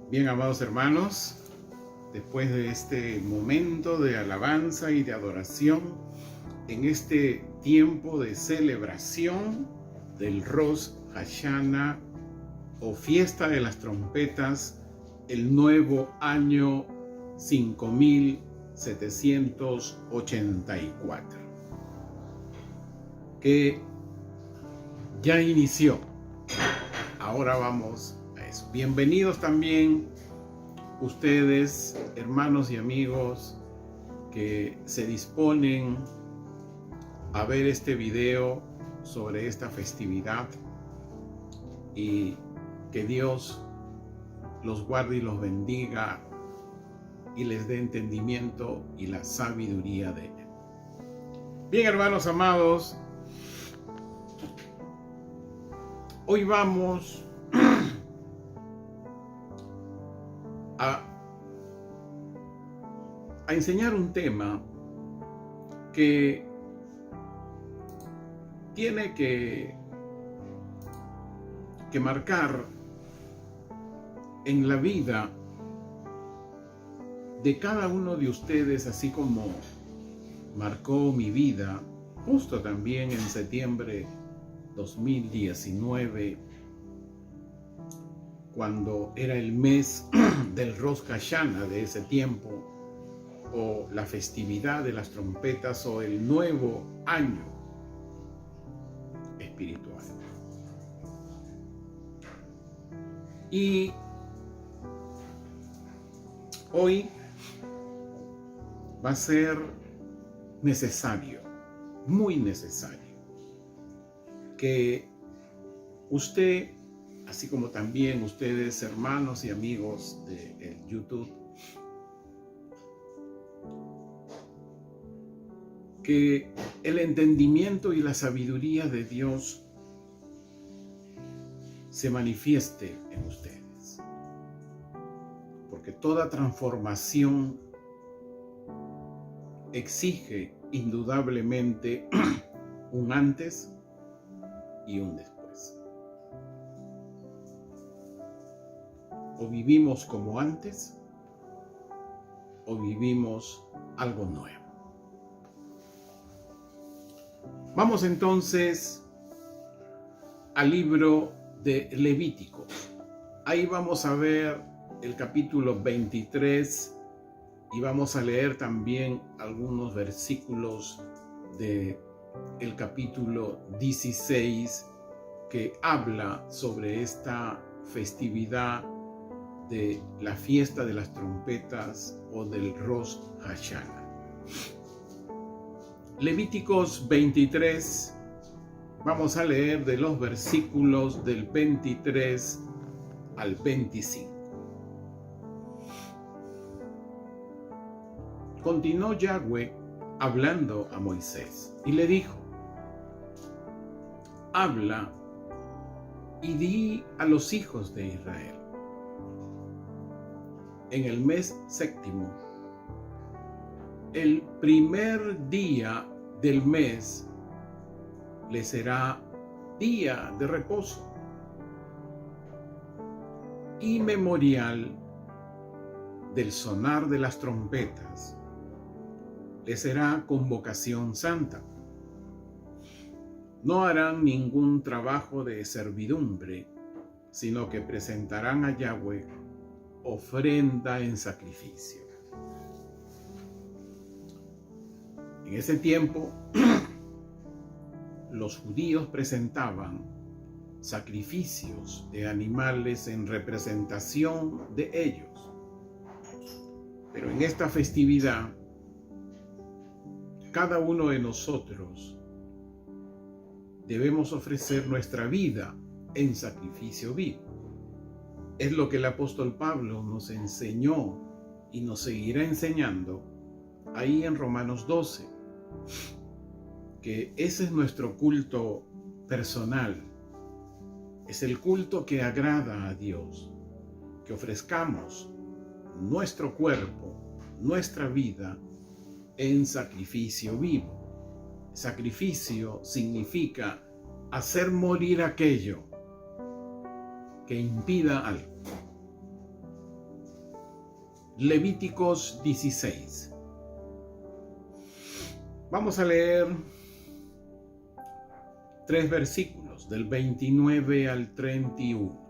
Bien, amados hermanos, después de este momento de alabanza y de adoración, en este tiempo de celebración del Rosh Hashanah o fiesta de las trompetas, el nuevo año 5784, que ya inició. Ahora vamos a eso. Bienvenidos también ustedes, hermanos y amigos, que se disponen a ver este video sobre esta festividad, y que Dios los guarde y los bendiga y les dé entendimiento y la sabiduría de Él. Bien, hermanos amados, hoy vamos a enseñar un tema que tiene que marcar en la vida de cada uno de ustedes, así como marcó mi vida justo también en septiembre 2019, cuando era el mes del Rosh Hashanah de ese tiempo, o la festividad de las trompetas, o el nuevo año espiritual. Y hoy va a ser necesario, muy necesario, que usted, así como también ustedes, hermanos y amigos de YouTube, que el entendimiento y la sabiduría de Dios se manifieste en ustedes. Porque toda transformación exige indudablemente un antes y un después. O vivimos como antes, o vivimos algo nuevo. Vamos entonces al libro de Levíticos. Ahí vamos a ver el capítulo 23 y vamos a leer también algunos versículos del capítulo 16 que habla sobre esta festividad de la fiesta de las trompetas o del Rosh Hashanah. Levíticos 23, vamos a leer de los versículos del 23 al 25. Continuó Yahweh hablando a Moisés y le dijo: habla y di a los hijos de Israel: en el mes séptimo, el primer día del mes, le será día de reposo y memorial del sonar de las trompetas. Le será convocación santa. No harán ningún trabajo de servidumbre, sino que presentarán a Yahweh ofrenda en sacrificio. En ese tiempo, los judíos presentaban sacrificios de animales en representación de ellos. Pero en esta festividad, cada uno de nosotros debemos ofrecer nuestra vida en sacrificio vivo. Es lo que el apóstol Pablo nos enseñó y nos seguirá enseñando ahí en Romanos 12, que ese es nuestro culto personal, es el culto que agrada a Dios, que ofrezcamos nuestro cuerpo, nuestra vida en sacrificio vivo. Sacrificio significa hacer morir aquello que impida algo. Levíticos 16. Vamos a leer 3 versículos, del 29 al 31.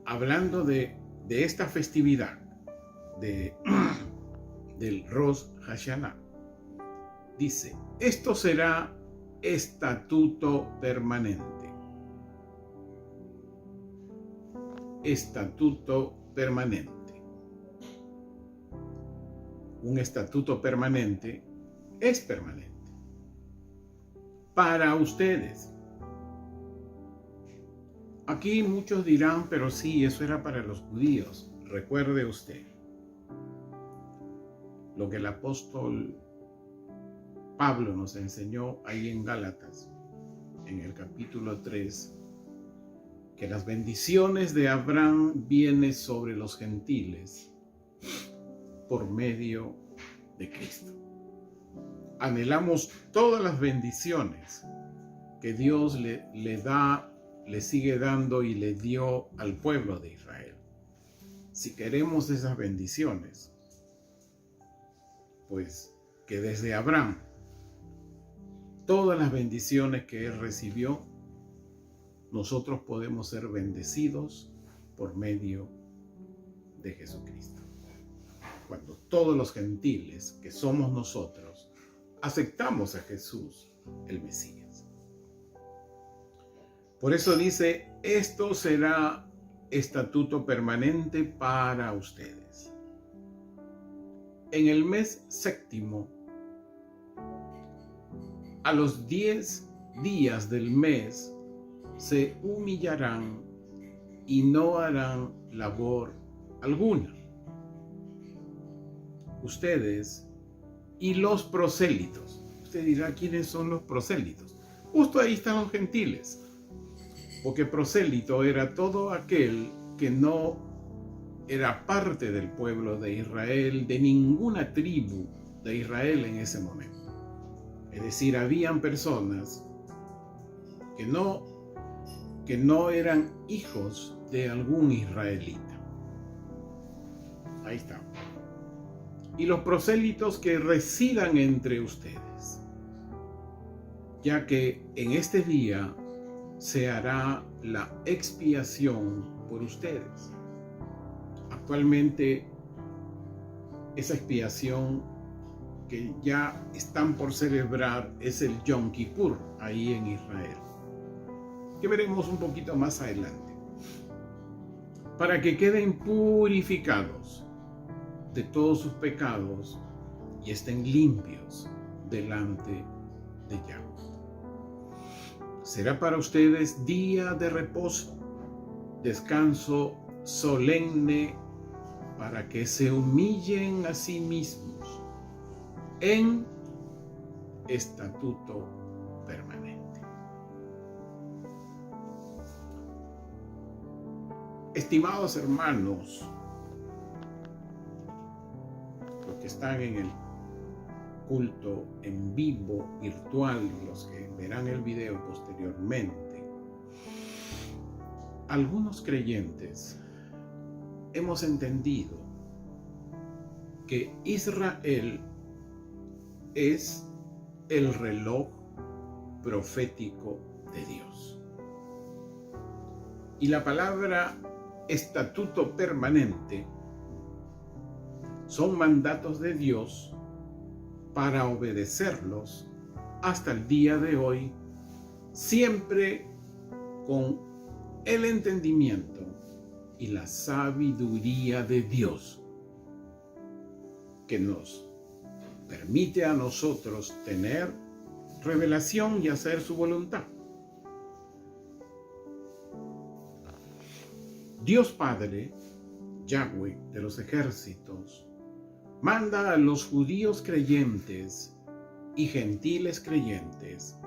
Hablando de esta festividad del Rosh Hashanah. Dice, esto será estatuto permanente. Estatuto permanente. Un estatuto permanente es permanente. Para ustedes. Aquí muchos dirán, pero sí, eso era para los judíos. Recuerde usted lo que el apóstol Pablo nos enseñó ahí en Gálatas, en el capítulo 3, que las bendiciones de Abraham vienen sobre los gentiles por medio de Cristo. Anhelamos todas las bendiciones que Dios le sigue dando y le dio al pueblo de Israel. Si queremos esas bendiciones, pues que desde Abraham, todas las bendiciones que él recibió, nosotros podemos ser bendecidos por medio de Jesucristo. Cuando todos los gentiles, que somos nosotros, aceptamos a Jesús, el Mesías. Por eso dice, esto será estatuto permanente para ustedes. En el mes séptimo, a los 10 días del mes, se humillarán y no harán labor alguna. Ustedes y los prosélitos. Usted dirá, ¿quiénes son los prosélitos? Justo ahí están los gentiles. Porque prosélito era todo aquel que no era parte del pueblo de Israel, de ninguna tribu de Israel en ese momento. Es decir, habían personas que no eran hijos de algún israelita. Ahí está. Y los prosélitos que residan entre ustedes, ya que en este día se hará la expiación por ustedes. Actualmente, esa expiación que ya están por celebrar es el Yom Kippur, ahí en Israel, que veremos un poquito más adelante, para que queden purificados de todos sus pecados y estén limpios delante de Yahweh. Será para ustedes día de reposo, descanso solemne, para que se humillen a sí mismos en estatuto permanente. Estimados hermanos, los que están en el culto en vivo, virtual, y los que verán el video posteriormente, algunos creyentes hemos entendido que Israel es el reloj profético de Dios. Y la palabra estatuto permanente son mandatos de Dios para obedecerlos hasta el día de hoy, siempre con el entendimiento y la sabiduría de Dios, que nos permite a nosotros tener revelación y hacer su voluntad. Dios Padre, Yahweh de los ejércitos, manda a los judíos creyentes y gentiles creyentes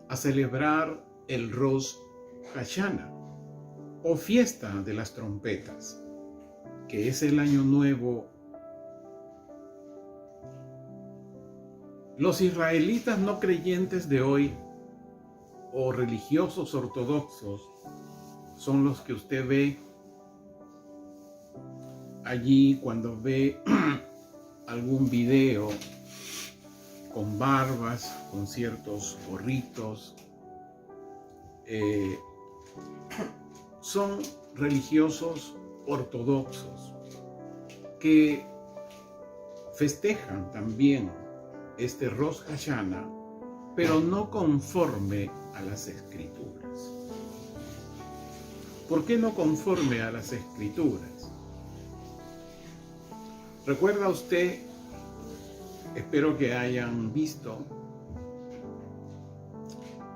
a celebrar el Rosh Hashanah, o fiesta de las trompetas, que es el año nuevo. Los israelitas no creyentes de hoy, o religiosos ortodoxos, son los que usted ve allí cuando ve algún video con barbas, con ciertos gorritos, son religiosos ortodoxos que festejan también este Rosh Hashanah, pero no conforme a las Escrituras. ¿Por qué no conforme a las Escrituras? ¿Recuerda usted? Espero que hayan visto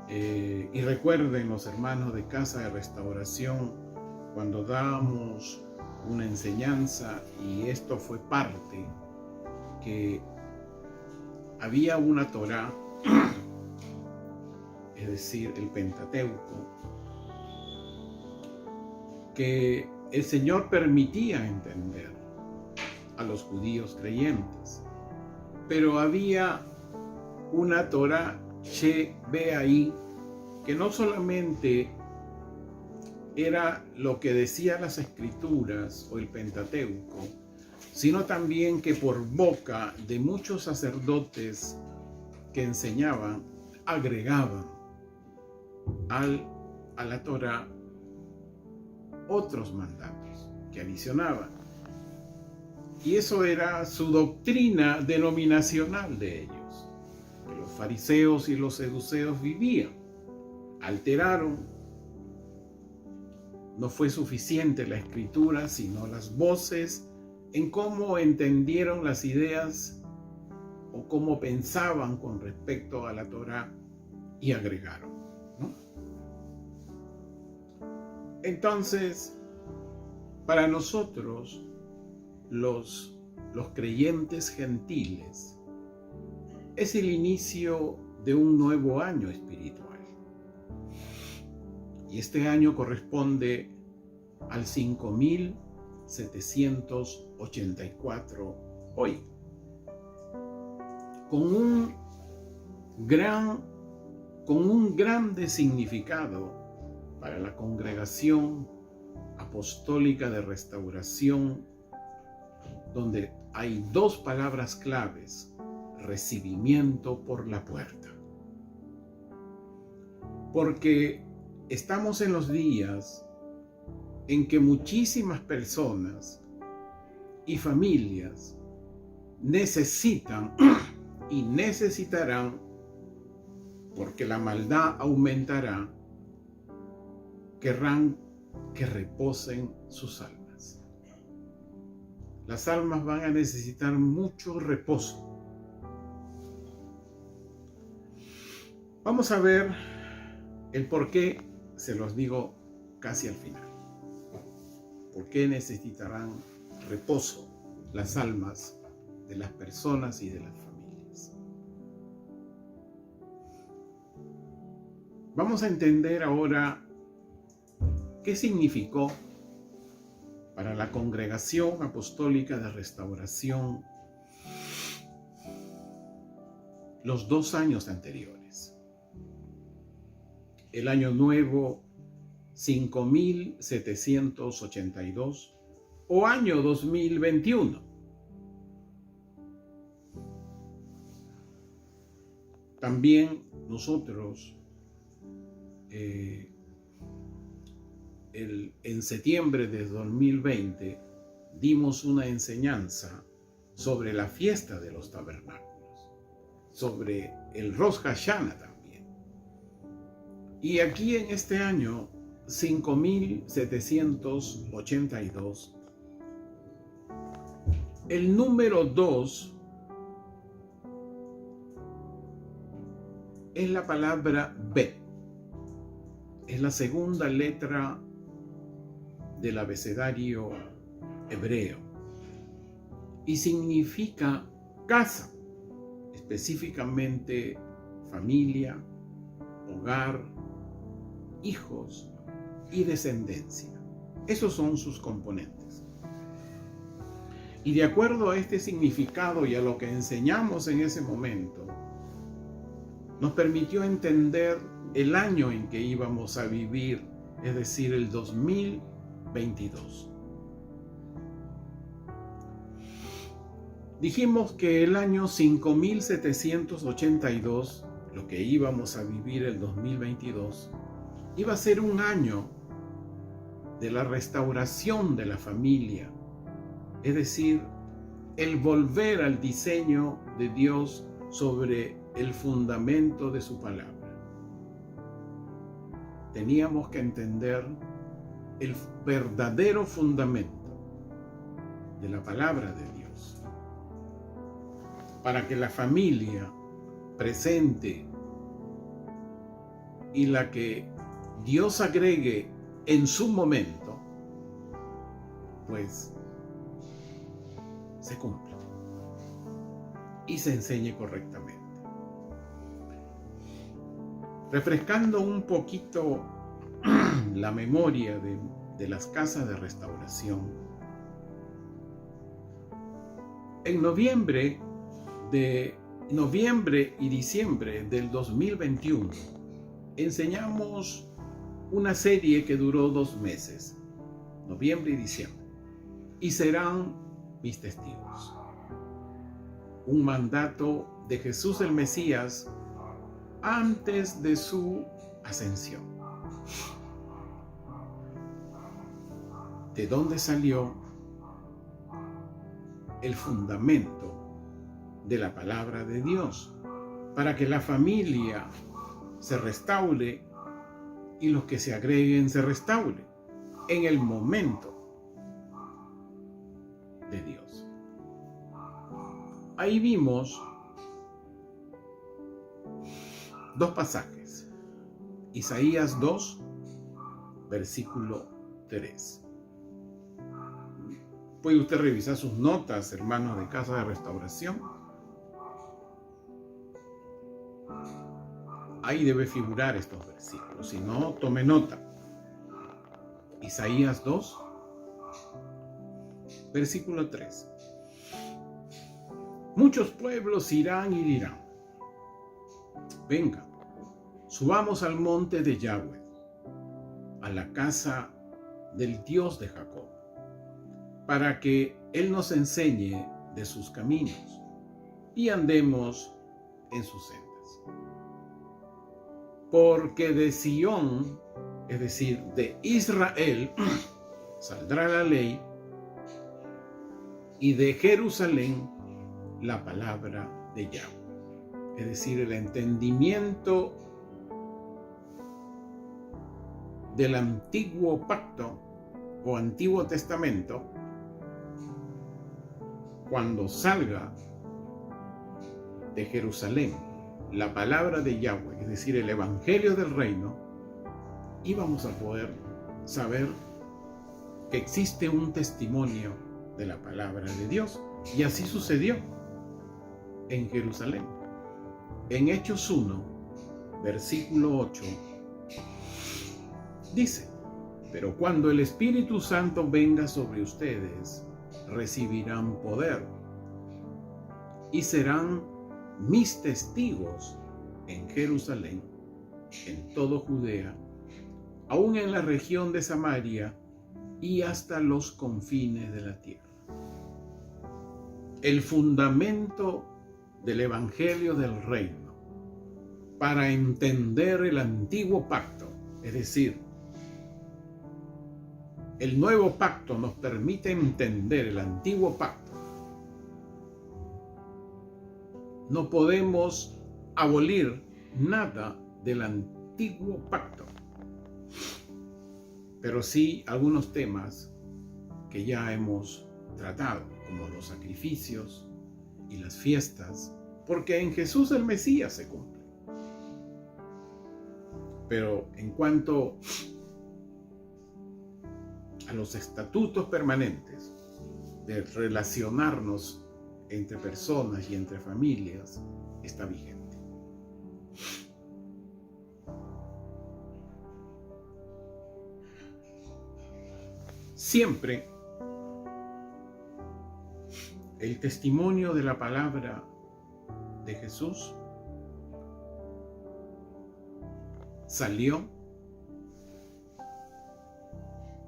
y recuerden los hermanos de Casa de Restauración cuando dábamos una enseñanza, y esto fue parte, que había una Torá, es decir, el Pentateuco, que el Señor permitía entender a los judíos creyentes, pero había una Torá Shebe'ai que no solamente era lo que decían las Escrituras o el Pentateuco, sino también que por boca de muchos sacerdotes que enseñaban, agregaban a la Torá otros mandatos que adicionaban. Y eso era su doctrina denominacional de ellos, que los fariseos y los saduceos vivían. Alteraron. No fue suficiente la escritura, sino las voces en cómo entendieron las ideas o cómo pensaban con respecto a la Torá, y agregaron, ¿no? Entonces, para nosotros, los creyentes gentiles, es el inicio de un nuevo año espiritual. Y este año corresponde al 5784 hoy, con un grande significado para la Congregación Apostólica de Restauración, donde hay dos palabras claves: recibimiento por la puerta. Porque estamos en los días en que muchísimas personas y familias necesitan y necesitarán, porque la maldad aumentará, querrán que reposen sus almas. Las almas van a necesitar mucho reposo. Vamos a ver el por qué, se los digo casi al final. ¿Por qué necesitarán reposo las almas de las personas y de las familias? Vamos a entender ahora qué significó para la Congregación Apostólica de Restauración los 2 años anteriores. El año nuevo 5782 o año 2021. También nosotros en septiembre de 2020 dimos una enseñanza sobre la fiesta de los tabernáculos, sobre el Rosh Hashanah también. Y aquí en este año 5782, el número 2 es la palabra Bet. Es la segunda letra del abecedario hebreo y significa casa, específicamente familia, hogar, hijos y descendencia. Esos son sus componentes. Y de acuerdo a este significado y a lo que enseñamos en ese momento, nos permitió entender el año en que íbamos a vivir, es decir, el 2022. Dijimos que el año 5782, lo que íbamos a vivir el 2022, iba a ser un año de la restauración de la familia, es decir, el volver al diseño de Dios sobre el fundamento de su palabra. Teníamos que entender el verdadero fundamento de la palabra de Dios, para que la familia presente y la que Dios agregue en su momento, pues se cumpla y se enseñe correctamente. Refrescando un poquito la memoria de las casas de restauración, en noviembre y diciembre del 2021 enseñamos una serie que duró 2 meses, noviembre y diciembre, y serán mis testigos. Un mandato de Jesús el Mesías antes de su ascensión. ¿De dónde salió el fundamento de la palabra de Dios? Para que la familia se restaure y los que se agreguen se restauren en el momento de Dios. Ahí vimos 2 pasajes. Isaías 2, versículo 3. Puede usted revisar sus notas, hermanos de Casa de Restauración. Ahí debe figurar estos versículos. Si no, tome nota. Isaías 2, versículo 3. Muchos pueblos irán y dirán: venga, subamos al monte de Yahweh, a la casa del Dios de Jacob, para que Él nos enseñe de sus caminos y andemos en sus sendas. Porque de Sión, es decir, de Israel, saldrá la ley, y de Jerusalén la palabra de Yahweh, es decir, el entendimiento del antiguo pacto o antiguo testamento. Cuando salga de Jerusalén la palabra de Yahweh, es decir, el evangelio del reino, íbamos a poder saber que existe un testimonio de la palabra de Dios. Y así sucedió en Jerusalén. En Hechos 1, versículo 8, dice: pero cuando el Espíritu Santo venga sobre ustedes, recibirán poder y serán mis testigos en Jerusalén, en todo Judea, aún en la región de Samaria y hasta los confines de la tierra. El fundamento del Evangelio del Reino para entender el antiguo pacto, es decir, el nuevo pacto nos permite entender el antiguo pacto. No podemos abolir nada del antiguo pacto, pero sí algunos temas que ya hemos tratado, como los sacrificios y las fiestas, porque en Jesús el Mesías se cumple. Pero en cuanto a los estatutos permanentes de relacionarnos entre personas y entre familias, está vigente. Siempre el testimonio de la palabra de Jesús salió,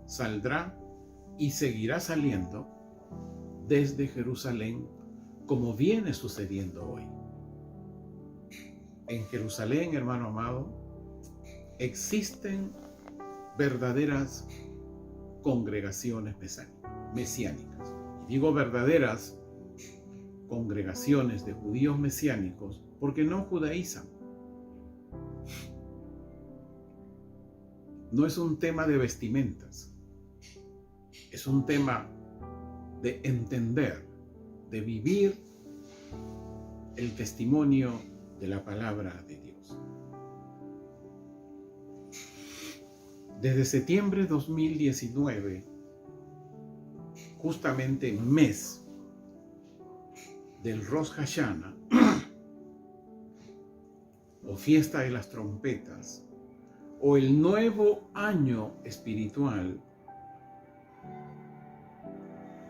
saldrá y seguirá saliendo desde Jerusalén como viene sucediendo hoy. En Jerusalén, hermano amado, existen verdaderas congregaciones mesiánicas. Y digo verdaderas congregaciones de judíos mesiánicos porque no judaizan. No es un tema de vestimentas, es un tema de entender, de vivir el testimonio de la palabra de Dios. Desde septiembre de 2019, justamente mes del Rosh Hashanah, o fiesta de las trompetas, o el nuevo año espiritual,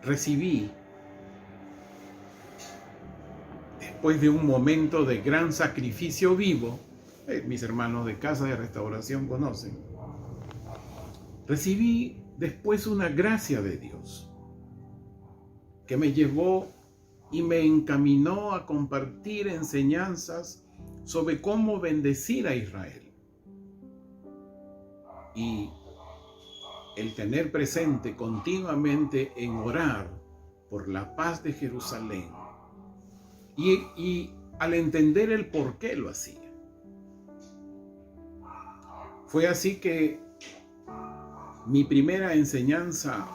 recibí, después de un momento de gran sacrificio vivo, mis hermanos de Casa de Restauración conocen, recibí después una gracia de Dios que me llevó y me encaminó a compartir enseñanzas sobre cómo bendecir a Israel. Y el tener presente continuamente en orar por la paz de Jerusalén y al entender el por qué lo hacía. Fue así que mi primera enseñanza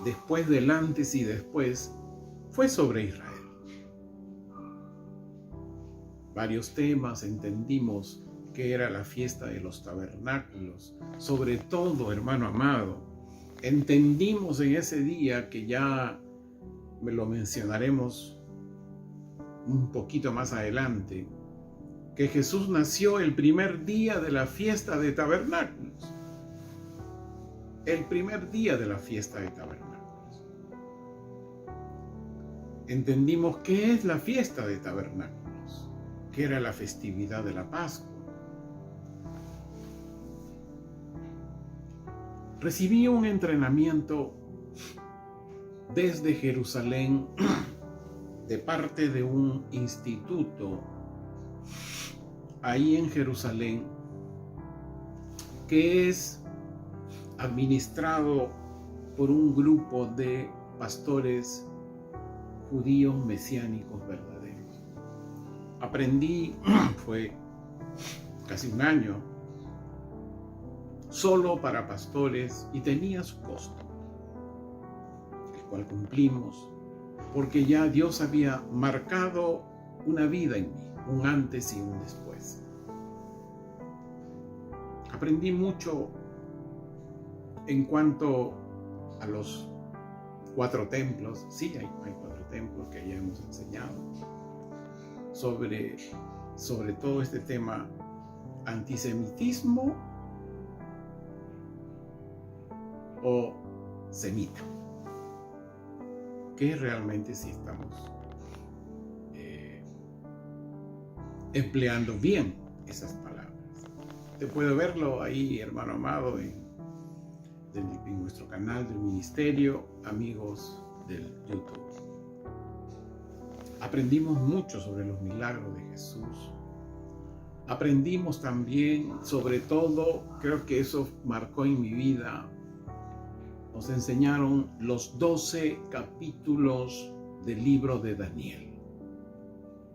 después del antes y después fue sobre Israel. Varios temas entendimos que era la fiesta de los tabernáculos. Sobre todo, hermano amado, entendimos en ese día, que ya me lo mencionaremos un poquito más adelante, que Jesús nació el primer día de la fiesta de tabernáculos. El primer día de la fiesta de tabernáculos. Entendimos qué es la fiesta de tabernáculos, que era la festividad de la Pascua. Recibí un entrenamiento desde Jerusalén de parte de un instituto ahí en Jerusalén que es administrado por un grupo de pastores judíos mesiánicos verdaderos. Aprendí, fue casi un año, solo para pastores, y tenía su costo, el cual cumplimos, porque ya Dios había marcado una vida en mí, un antes y un después. Aprendí mucho en cuanto a los 4 templos. Sí, hay 4 templos que ya hemos enseñado sobre todo este tema antisemitismo o semita, que realmente sí estamos empleando bien esas palabras. Te puedo verlo ahí, hermano amado, en nuestro canal del ministerio, amigos del YouTube. Aprendimos mucho sobre los milagros de Jesús. Aprendimos también, sobre todo, creo que eso marcó en mi vida, nos enseñaron los 12 capítulos del libro de Daniel.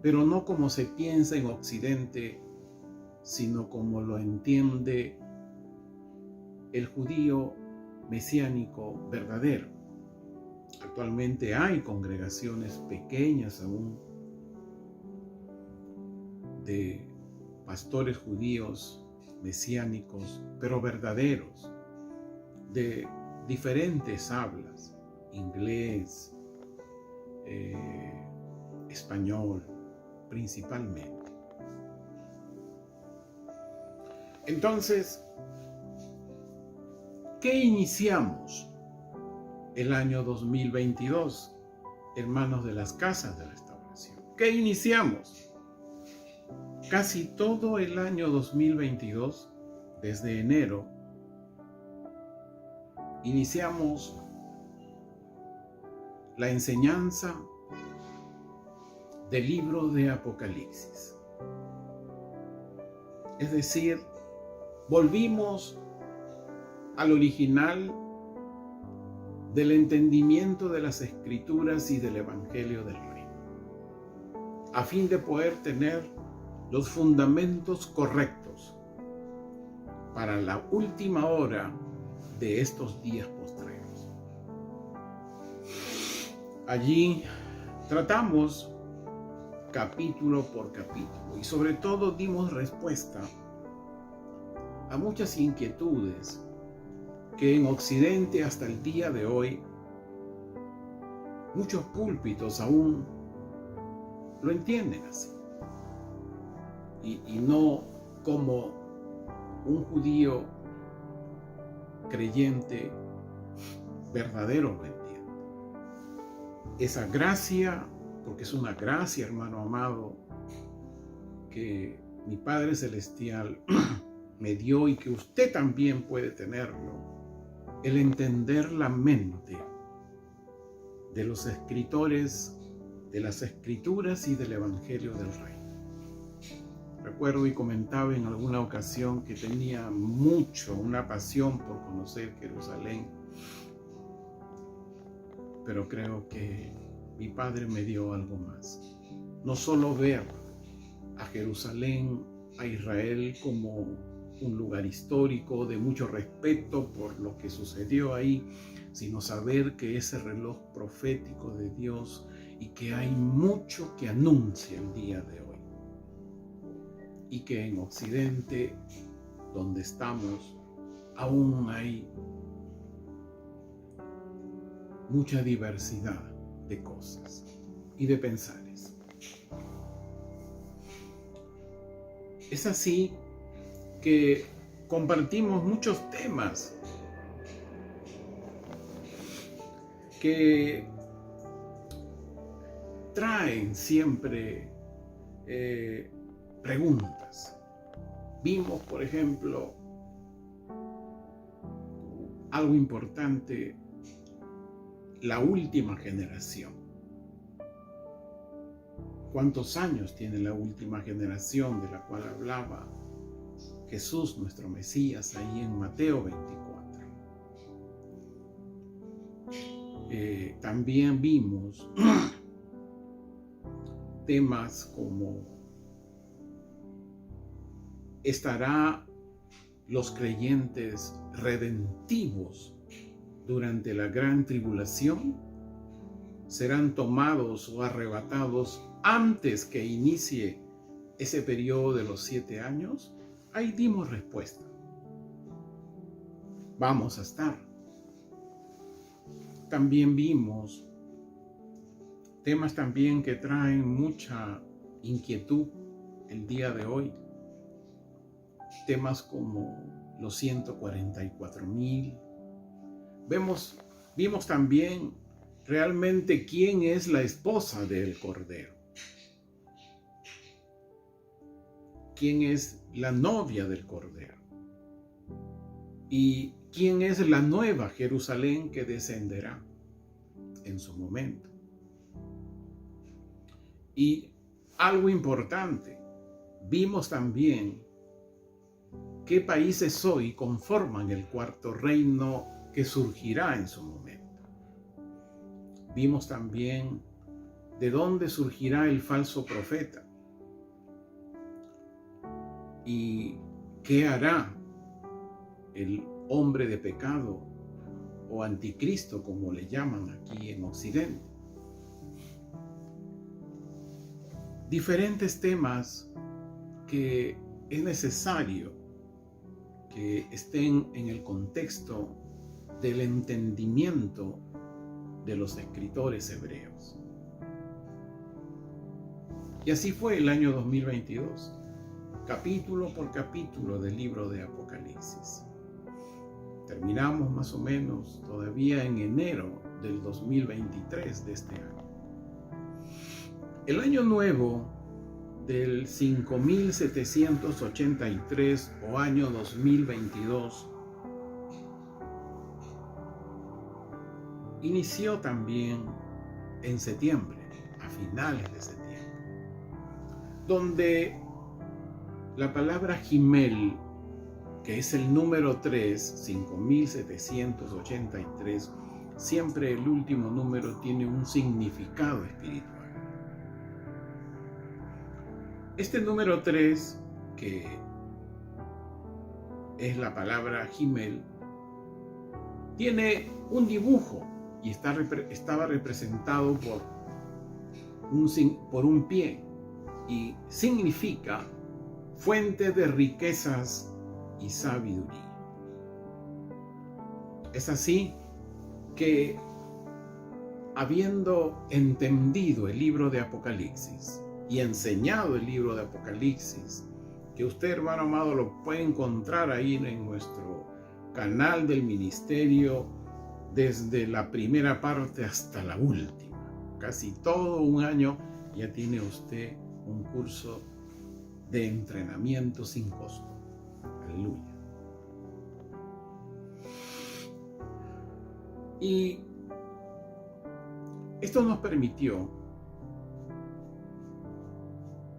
Pero no como se piensa en Occidente, sino como lo entiende el judío mesiánico verdadero. Actualmente hay congregaciones pequeñas aún de pastores judíos mesiánicos, pero verdaderos, de diferentes hablas, inglés, español principalmente. Entonces, ¿qué iniciamos el año 2022, hermanos de las casas de restauración? ¿Qué iniciamos? Casi todo el año 2022, desde enero, iniciamos la enseñanza del libro de Apocalipsis. Es decir, volvimos al original del entendimiento de las Escrituras y del Evangelio del Reino, a fin de poder tener los fundamentos correctos para la última hora de estos días postreros. Allí tratamos capítulo por capítulo y sobre todo dimos respuesta a muchas inquietudes que en Occidente hasta el día de hoy muchos púlpitos aún lo entienden así y no como un judío creyente verdadero lo entiende. Esa gracia, porque es una gracia, hermano amado, que mi Padre Celestial me dio y que usted también puede tenerlo, el entender la mente de los escritores, de las Escrituras y del Evangelio del Rey. Recuerdo y comentaba en alguna ocasión que tenía una pasión por conocer Jerusalén, pero creo que mi Padre me dio algo más. No solo ver a Jerusalén, a Israel como un lugar histórico de mucho respeto por lo que sucedió ahí, sino saber que ese reloj profético de Dios y que hay mucho que anuncia el día de hoy. Y que en Occidente, donde estamos, aún hay mucha diversidad de cosas y de pensares. Es así que compartimos muchos temas que traen siempre preguntas. Vimos, por ejemplo, algo importante, la última generación. ¿Cuántos años tiene la última generación de la cual hablaba Jesús, nuestro Mesías, ahí en Mateo 24? También vimos temas como: ¿estarán los creyentes redentivos durante la gran tribulación? ¿Serán tomados o arrebatados antes que inicie ese periodo de los 7 años? Ahí dimos respuesta. Vamos a estar. También vimos temas también que traen mucha inquietud el día de hoy. Temas como los 144,000. Vimos también realmente quién es la esposa del Cordero. ¿Quién es la novia del Cordero? ¿Y quién es la nueva Jerusalén que descenderá en su momento? Y algo importante, vimos también qué países hoy conforman el cuarto reino que surgirá en su momento. Vimos también de dónde surgirá el falso profeta y qué hará el hombre de pecado o anticristo, como le llaman aquí en Occidente. Diferentes temas que es necesario que estén en el contexto del entendimiento de los escritores hebreos. Y así fue el año 2022, capítulo por capítulo del libro de Apocalipsis. Terminamos más o menos todavía en enero del 2023 de este año. El año nuevo del 5783 o año 2022 inició también en septiembre, a finales de septiembre. donde la palabra Gimel, que es el número 3, 5783, siempre el último número tiene un significado espiritual. Este número 3, que es la palabra Gimel, tiene un dibujo y estaba representado por un pie y significa fuente de riquezas y sabiduría. Es así que, habiendo entendido el libro de Apocalipsis y enseñado el libro de Apocalipsis, que usted, hermano amado, lo puede encontrar ahí en nuestro canal del ministerio, desde la primera parte hasta la última, casi todo un año, ya tiene usted un curso de entrenamiento sin costo. Aleluya. Y esto nos permitió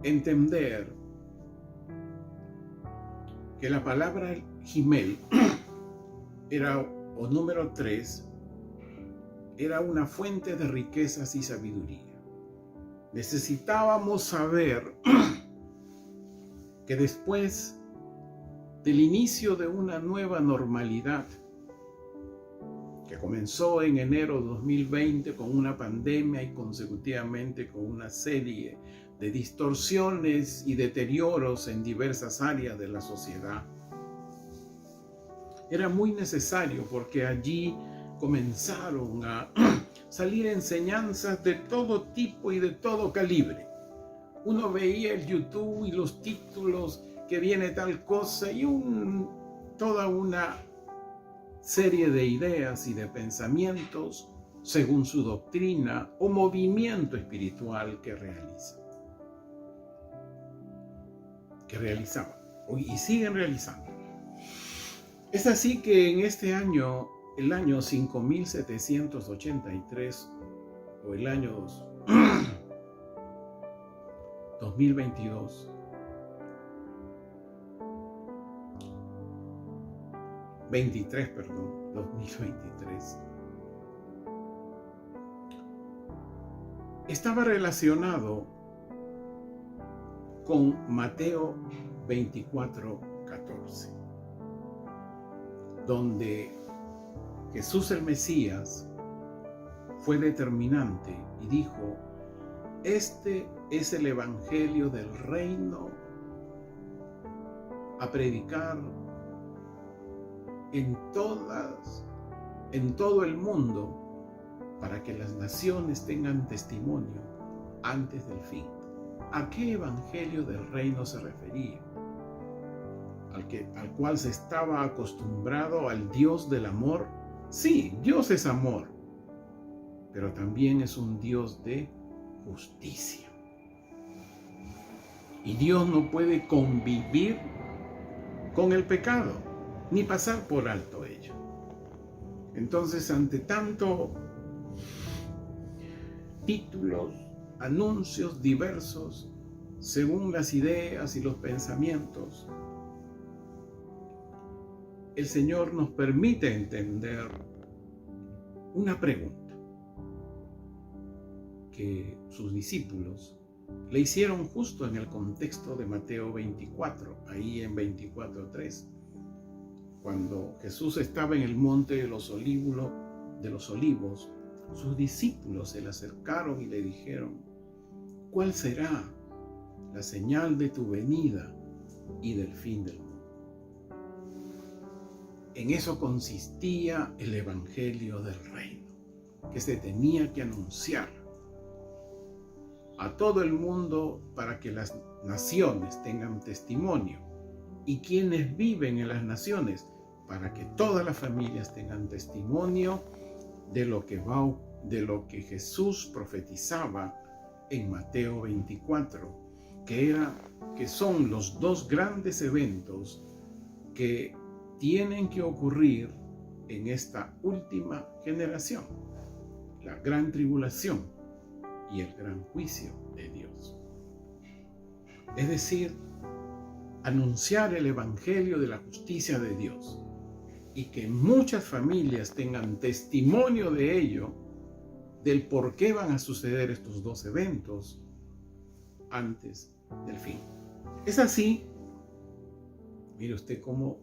entender que la palabra Gimel o número 3 era una fuente de riquezas y sabiduría. Necesitábamos saber que después del inicio de una nueva normalidad que comenzó en enero de 2020 con una pandemia y consecutivamente con una serie de distorsiones y deterioros en diversas áreas de la sociedad, era muy necesario, porque allí comenzaron a salir enseñanzas de todo tipo y de todo calibre. Uno veía el YouTube y los títulos, que viene tal cosa, y toda una serie de ideas y de pensamientos según su doctrina o movimiento espiritual que realizaban y siguen realizando. Es así que en este año, el año 5783 o el año 2022, 2023, estaba relacionado con Mateo 24:14, donde Jesús el Mesías fue determinante y dijo: este es el evangelio del reino a predicar en todo el mundo, para que las naciones tengan testimonio antes del fin. ¿A qué evangelio del reino se refería? Al cual se estaba acostumbrado, al Dios del amor. Sí, Dios es amor, pero también es un Dios de justicia. Y Dios no puede convivir con el pecado, ni pasar por alto ello. Entonces, ante tanto títulos, anuncios diversos, según las ideas y los pensamientos, el Señor nos permite entender una pregunta que sus discípulos le hicieron justo en el contexto de Mateo 24, ahí en 24:3, cuando Jesús estaba en el monte de los olivos, sus discípulos se le acercaron y le dijeron: ¿cuál será la señal de tu venida y del fin del mundo? En eso consistía el evangelio del reino, que se tenía que anunciar a todo el mundo para que las naciones tengan testimonio, y quienes viven en las naciones para que todas las familias tengan testimonio de lo que Jesús profetizaba en Mateo 24, que son los dos grandes eventos que tienen que ocurrir en esta última generación: la gran tribulación y el gran juicio de Dios. es decir, anunciar el evangelio de la justicia de Dios, y que muchas familias tengan testimonio de ello, del por qué van a suceder estos dos eventos antes del fin. Es así, mire usted cómo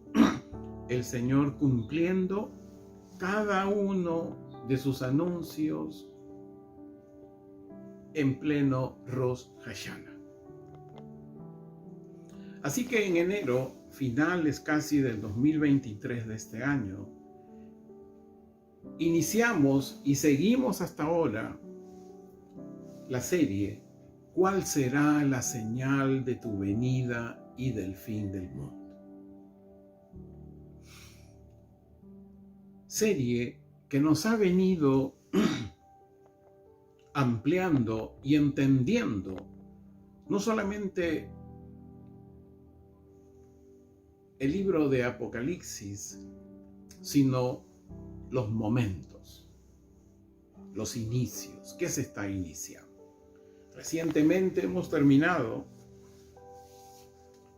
el Señor, cumpliendo cada uno de sus anuncios en pleno Rosh Hashanah. Así que en enero, finales casi del 2023 de este año, iniciamos y seguimos hasta ahora la serie ¿Cuál será la señal de tu venida y del fin del mundo? Serie que nos ha venido ampliando y entendiendo no solamente el libro de Apocalipsis, sino los momentos, los inicios, ¿qué se está iniciando? Recientemente hemos terminado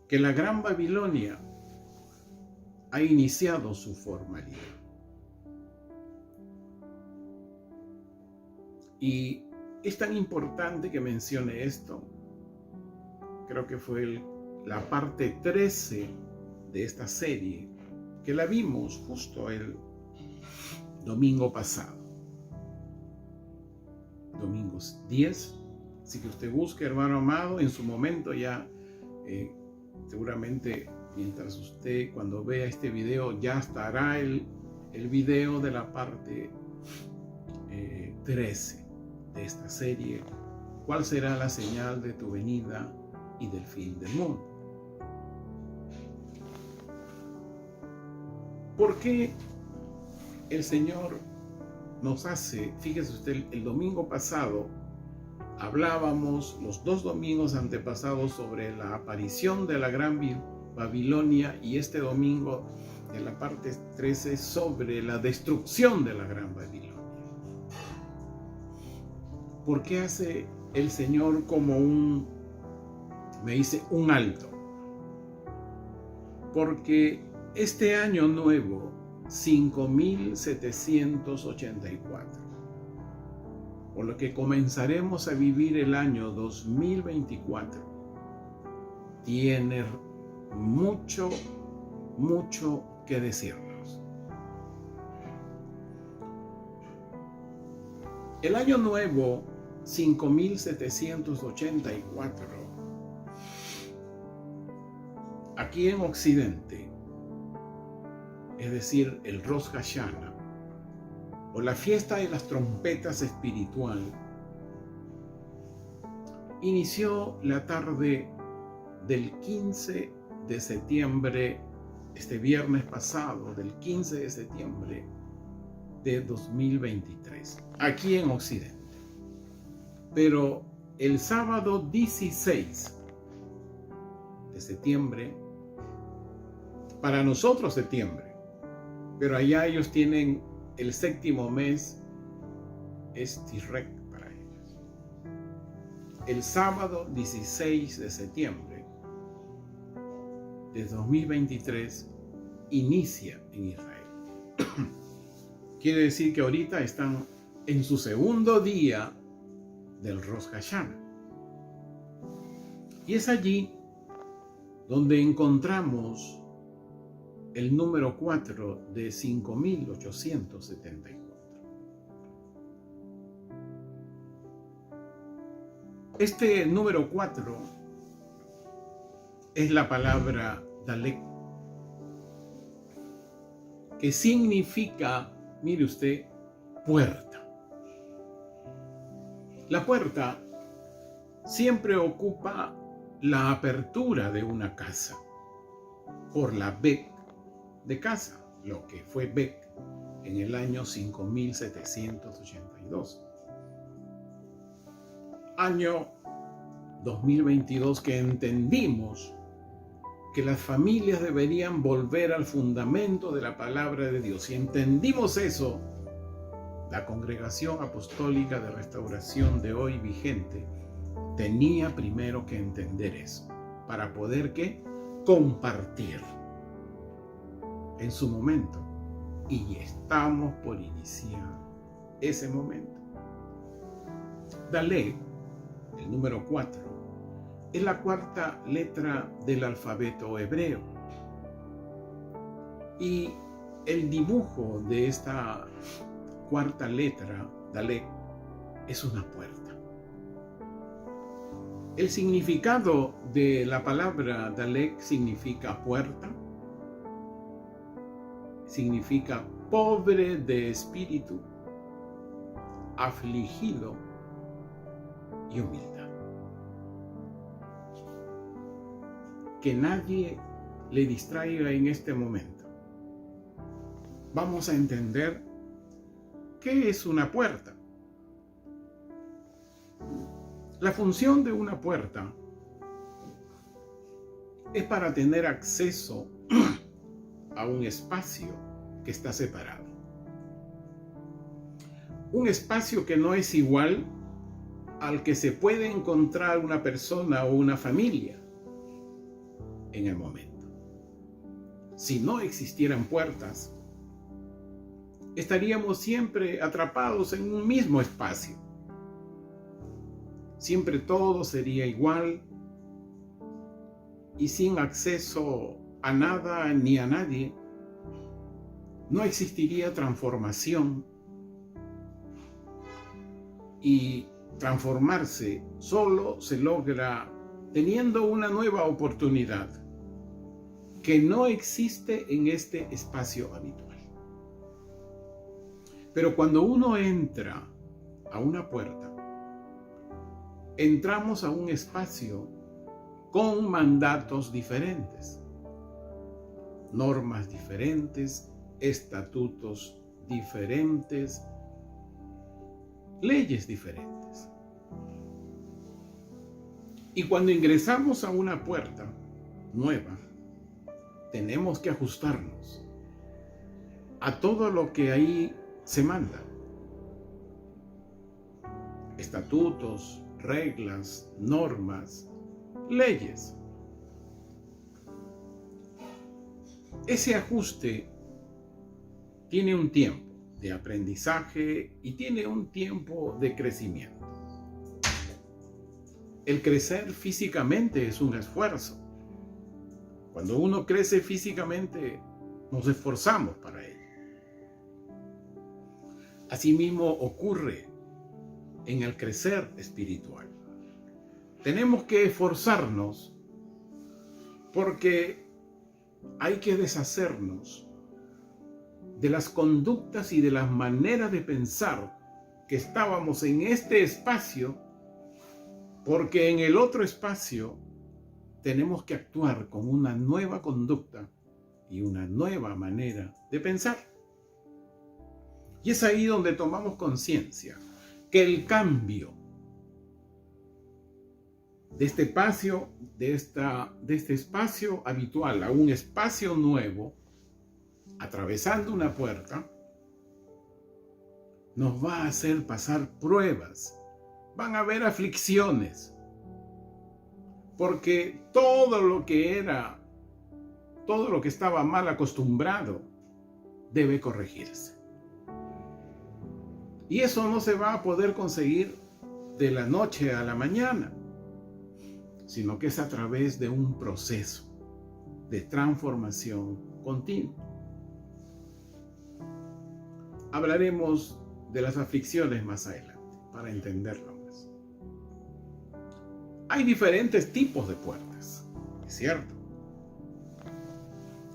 que la Gran Babilonia ha iniciado su formalidad. Y es tan importante que mencione esto. Creo que fue la parte 13 de esta serie, que la vimos justo el domingo pasado. Domingo 10. Así que usted busque, hermano amado, en su momento ya, seguramente mientras usted, cuando vea este video, ya estará el video de la parte 13 de esta serie. ¿Cuál será la señal de tu venida y del fin del mundo? ¿Por qué el Señor nos hace? Fíjese usted, el domingo pasado hablábamos, los dos domingos antepasados, sobre la aparición de la Gran Babilonia, y este domingo de la parte 13 sobre la destrucción de la Gran Babilonia. ¿Por qué hace el Señor como un alto? Porque este año nuevo, 5784, por lo que comenzaremos a vivir el año 2024, tiene mucho que decirnos. El año nuevo 5784, aquí en Occidente, es decir, el Rosh Hashanah, o la fiesta de las trompetas espiritual, inició la tarde del 15 de septiembre, este viernes pasado, del 15 de septiembre de 2023, aquí en Occidente. Pero el sábado 16 de septiembre, para nosotros septiembre, pero allá ellos tienen el séptimo mes, es Tishrek para ellos. El sábado 16 de septiembre de 2023 inicia en Israel. Quiere decir que ahorita están en su segundo día del Rosh Hashanah. Y es allí donde encontramos el número 4 de 5874. Este número 4 es la palabra Dalek, que significa, mire usted, puerta. La puerta siempre ocupa la apertura de una casa por la Bek de casa, lo que fue Bek en el año 5782. Año 2022 que entendimos que las familias deberían volver al fundamento de la palabra de Dios. Y entendimos eso, la Congregación Apostólica de Restauración de hoy vigente tenía primero que entender eso. para poder ¿qué? Compartir en su momento. Y estamos por iniciar ese momento. Dalet, el número 4, es la cuarta letra del alfabeto hebreo. Y el dibujo de esta cuarta letra, Dalet, es una puerta. El significado de la palabra Dalet significa puerta, significa pobre de espíritu, afligido y humildad. Que nadie le distraiga en este momento. Vamos a entender qué es una puerta. La función de una puerta es para tener acceso a un espacio que está separado. Un espacio que no es igual al que se puede encontrar una persona o una familia en el momento. Si no existieran puertas, estaríamos siempre atrapados en un mismo espacio. Siempre todo sería igual y sin acceso a nada ni a nadie. No existiría transformación, y transformarse solo se logra teniendo una nueva oportunidad que no existe en este espacio habitual. Pero cuando uno entra a una puerta, entramos a un espacio con mandatos diferentes, normas diferentes, estatutos diferentes, leyes diferentes. Y cuando ingresamos a una puerta nueva, tenemos que ajustarnos a todo lo que ahí se manda. Estatutos, reglas, normas, leyes. Ese ajuste tiene un tiempo de aprendizaje y tiene un tiempo de crecimiento. El crecer físicamente es un esfuerzo. Cuando uno crece físicamente, nos esforzamos para ello. Asimismo ocurre en el crecer espiritual. Tenemos que esforzarnos porque hay que deshacernos de las conductas y de las maneras de pensar que estábamos en este espacio, porque en el otro espacio tenemos que actuar con una nueva conducta y una nueva manera de pensar. Y es ahí donde tomamos conciencia que el cambio de este espacio, de este espacio habitual a un espacio nuevo, atravesando una puerta, nos va a hacer pasar pruebas. Van a haber aflicciones, porque todo lo que estaba mal acostumbrado, debe corregirse. Y eso no se va a poder conseguir de la noche a la mañana, sino que es a través de un proceso de transformación continua. Hablaremos de las aflicciones más adelante, para entenderlo más. Hay diferentes tipos de puertas, es cierto.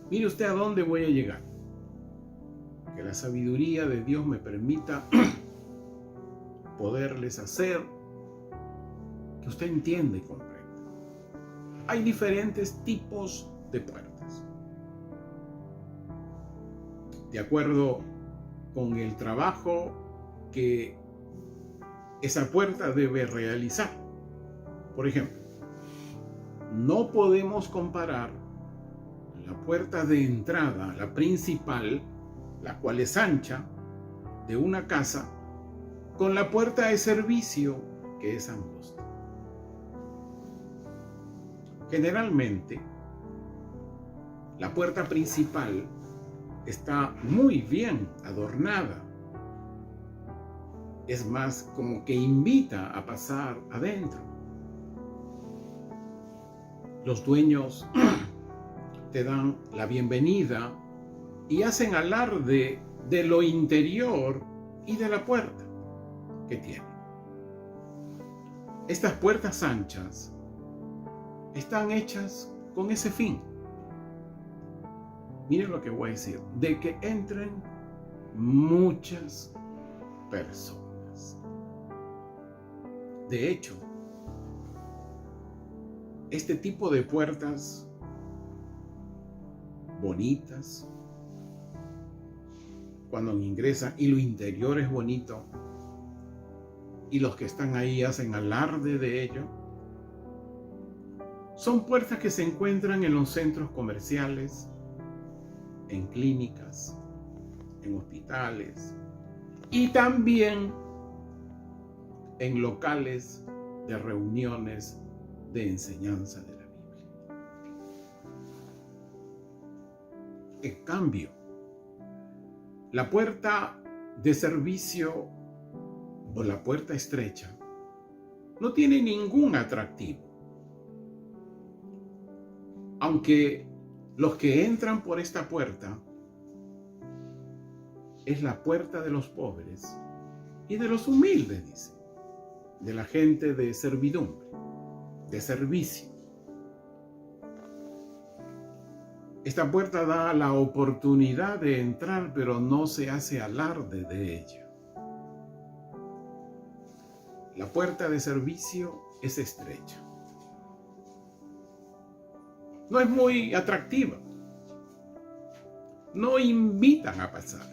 Mire usted a dónde voy a llegar. Que la sabiduría de Dios me permita poderles hacer que usted entienda y comprenda. Hay diferentes tipos de puertas. De acuerdo con el trabajo que esa puerta debe realizar. Por ejemplo, no podemos comparar la puerta de entrada, la principal, la cual es ancha, de una casa, con la puerta de servicio, que es angosta. Generalmente, la puerta principal está muy bien adornada. Es más, como que invita a pasar adentro. Los dueños te dan la bienvenida y hacen alarde de lo interior y de la puerta que tiene. Estas puertas anchas están hechas con ese fin. Miren lo que voy a decir, de que entren muchas personas. De hecho, este tipo de puertas bonitas, cuando ingresan y lo interior es bonito y los que están ahí hacen alarde de ello, son puertas que se encuentran en los centros comerciales, en clínicas, en hospitales y también en locales de reuniones de enseñanza de la Biblia. En cambio, la puerta de servicio o la puerta estrecha no tiene ningún atractivo. Aunque los que entran por esta puerta es la puerta de los pobres y de los humildes, dice, de la gente de servidumbre, de servicio. Esta puerta da la oportunidad de entrar, pero no se hace alarde de ella. La puerta de servicio es estrecha. No es muy atractiva. No invitan a pasar.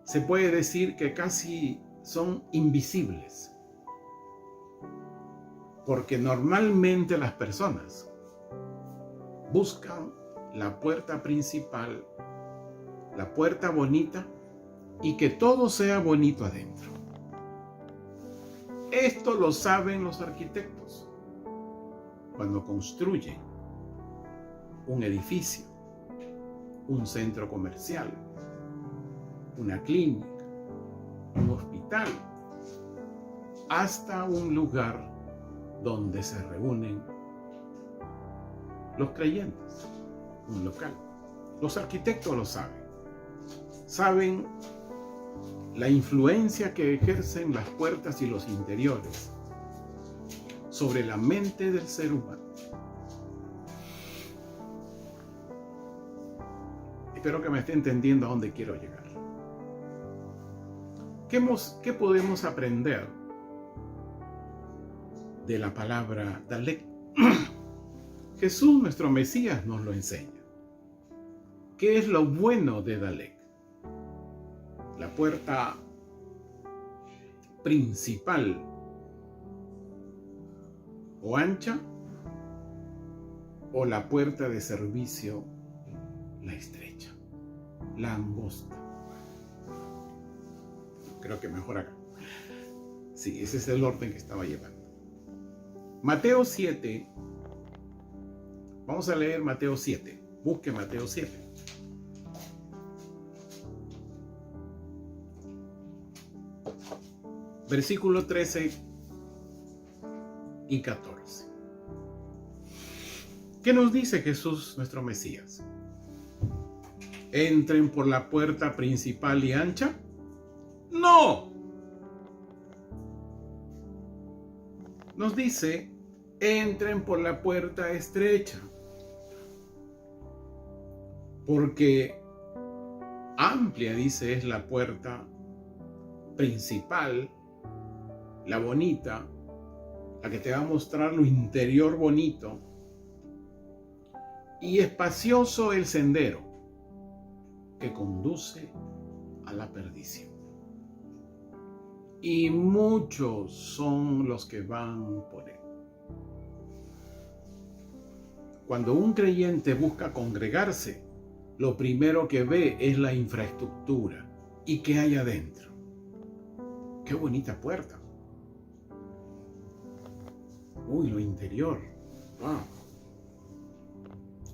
Se puede decir que casi son invisibles. Porque normalmente las personas buscan la puerta principal, la puerta bonita, y que todo sea bonito adentro. Esto lo saben los arquitectos cuando construyen un edificio, un centro comercial, una clínica, un hospital, hasta un lugar donde se reúnen los creyentes, un local. Los arquitectos lo saben. Saben la influencia que ejercen las puertas y los interiores sobre la mente del ser humano. Espero que me esté entendiendo a dónde quiero llegar. ¿Qué podemos aprender de la palabra Dalek? Jesús, nuestro Mesías, nos lo enseña. ¿Qué es lo bueno de Dalek? La puerta principal o ancha, o la puerta de servicio, la estrecha, la angosta. Creo que mejor acá. Sí, ese es el orden que estaba llevando. Mateo 7. Vamos a leer Mateo 7. Busque Mateo 7. Versículo 13 y 14. ¿Qué nos dice Jesús, nuestro Mesías? ¿Entren por la puerta principal y ancha? ¡No! Nos dice, entren por la puerta estrecha. Porque amplia, dice, es la puerta principal, la bonita, la que te va a mostrar lo interior bonito, y espacioso el sendero que conduce a la perdición. Y muchos son los que van por él. Cuando un creyente busca congregarse, lo primero que ve es la infraestructura y qué hay adentro. ¡Qué bonita puerta! Uy, lo interior, Ah.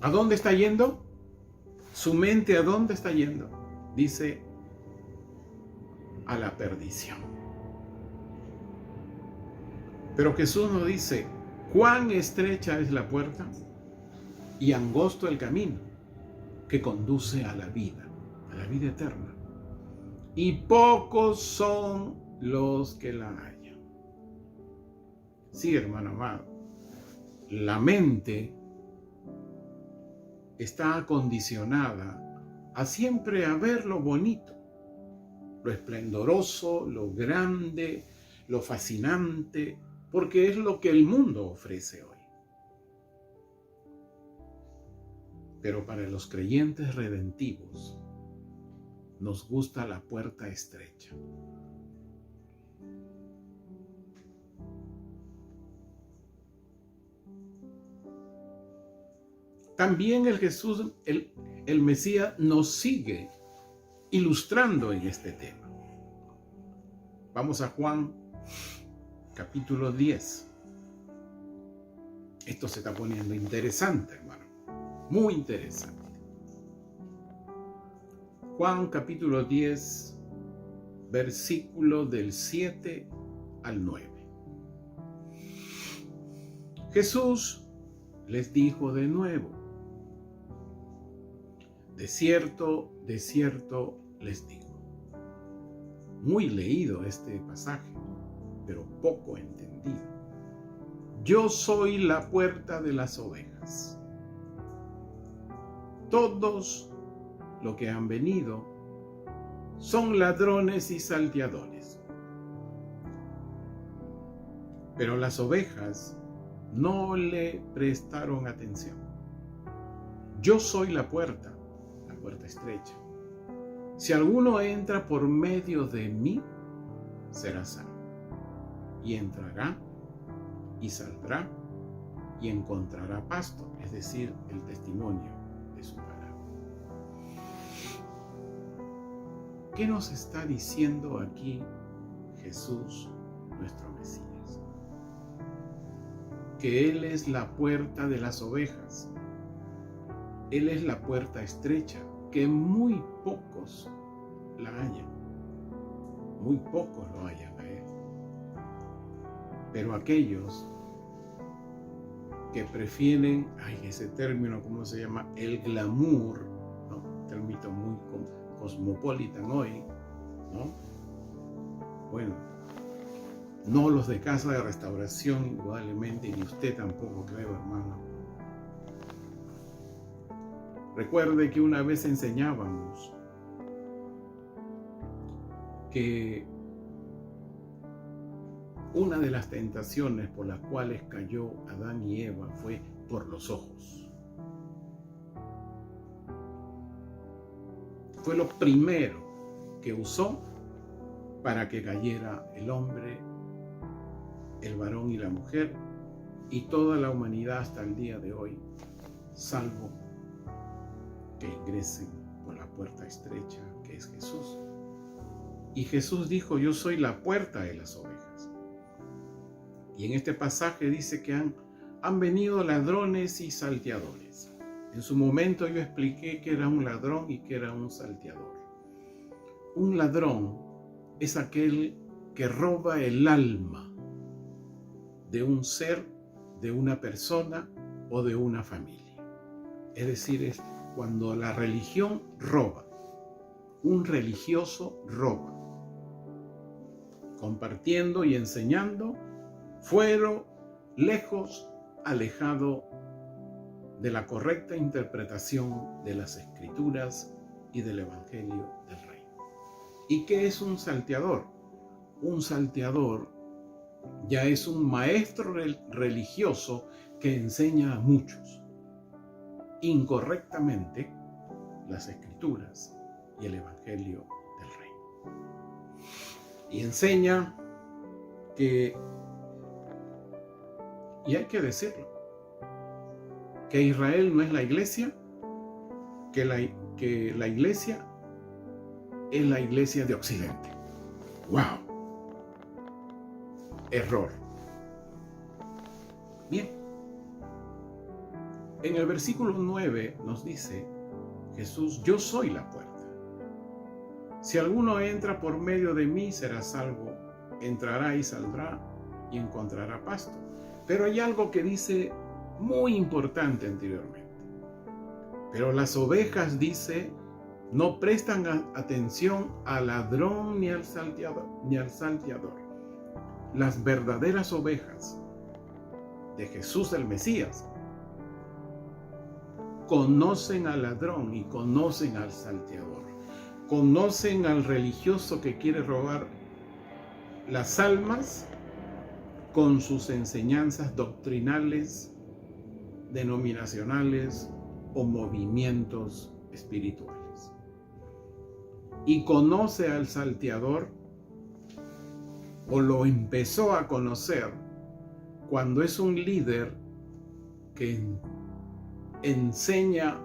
¿A dónde está yendo? Su mente, ¿a dónde está yendo? Dice, a la perdición. Pero Jesús nos dice, cuán estrecha es la puerta y angosto el camino que conduce a la vida eterna. Y pocos son los que la hallan. Sí, hermano amado, la mente está acondicionada a siempre a ver lo bonito, lo esplendoroso, lo grande, lo fascinante, porque es lo que el mundo ofrece hoy. Pero para los creyentes redentivos, nos gusta la puerta estrecha. También el Jesús, el Mesías, nos sigue ilustrando en este tema. Vamos a Juan, capítulo 10. Esto se está poniendo interesante, hermano. Muy interesante. Juan, capítulo 10, versículo del 7 al 9. Jesús les dijo de nuevo, de cierto les digo. Muy leído este pasaje, pero poco entendido. Yo soy la puerta de las ovejas. Todos los que han venido son ladrones y salteadores. Pero las ovejas no le prestaron atención. Yo soy la puerta estrecha. Si alguno entra por medio de mí, será salvo. Y entrará y saldrá y encontrará pasto, es decir, el testimonio de su palabra. ¿Qué nos está diciendo aquí Jesús, nuestro Mesías? Que Él es la puerta de las ovejas. Él es la puerta estrecha, que muy pocos la hallan. Muy pocos lo hallan a Él. Pero aquellos que prefieren, ese término, ¿cómo se llama? El glamour, ¿no? Término muy cosmopolitan hoy, ¿no? Bueno, no los de casa de restauración, indudablemente, ni usted tampoco, creo, hermano. Recuerde que una vez enseñábamos que una de las tentaciones por las cuales cayó Adán y Eva fue por los ojos. Fue lo primero que usó para que cayera el hombre, el varón y la mujer, y toda la humanidad hasta el día de hoy, salvo que ingresen por la puerta estrecha que es Jesús. Y Jesús dijo, yo soy la puerta de las ovejas. Y en este pasaje dice que han venido ladrones y salteadores. En su momento yo expliqué que era un ladrón y que era un salteador. Un ladrón es aquel que roba el alma de un ser, de una persona o de una familia. Es decir, es cuando la religión roba, un religioso roba, compartiendo y enseñando, fueron lejos, alejado de la correcta interpretación de las Escrituras y del Evangelio del Reino. ¿Y qué es un salteador? Un salteador ya es un maestro religioso que enseña a muchos incorrectamente las Escrituras y el Evangelio del Reino. Y enseña que, y hay que decirlo, que Israel no es la iglesia, que la iglesia es la iglesia de Occidente. ¡Wow! Error. Bien. En el versículo 9 nos dice Jesús: yo soy la puerta. Si alguno entra por medio de mí, será salvo. Entrará y saldrá y encontrará pasto. Pero hay algo que dice muy importante anteriormente. Pero las ovejas, dice, no prestan atención al ladrón ni al salteador. Las verdaderas ovejas de Jesús el Mesías conocen al ladrón y conocen al salteador. Conocen al religioso que quiere robar las almas con sus enseñanzas doctrinales, denominacionales o movimientos espirituales. Y conoce al salteador, o lo empezó a conocer, cuando es un líder que enseña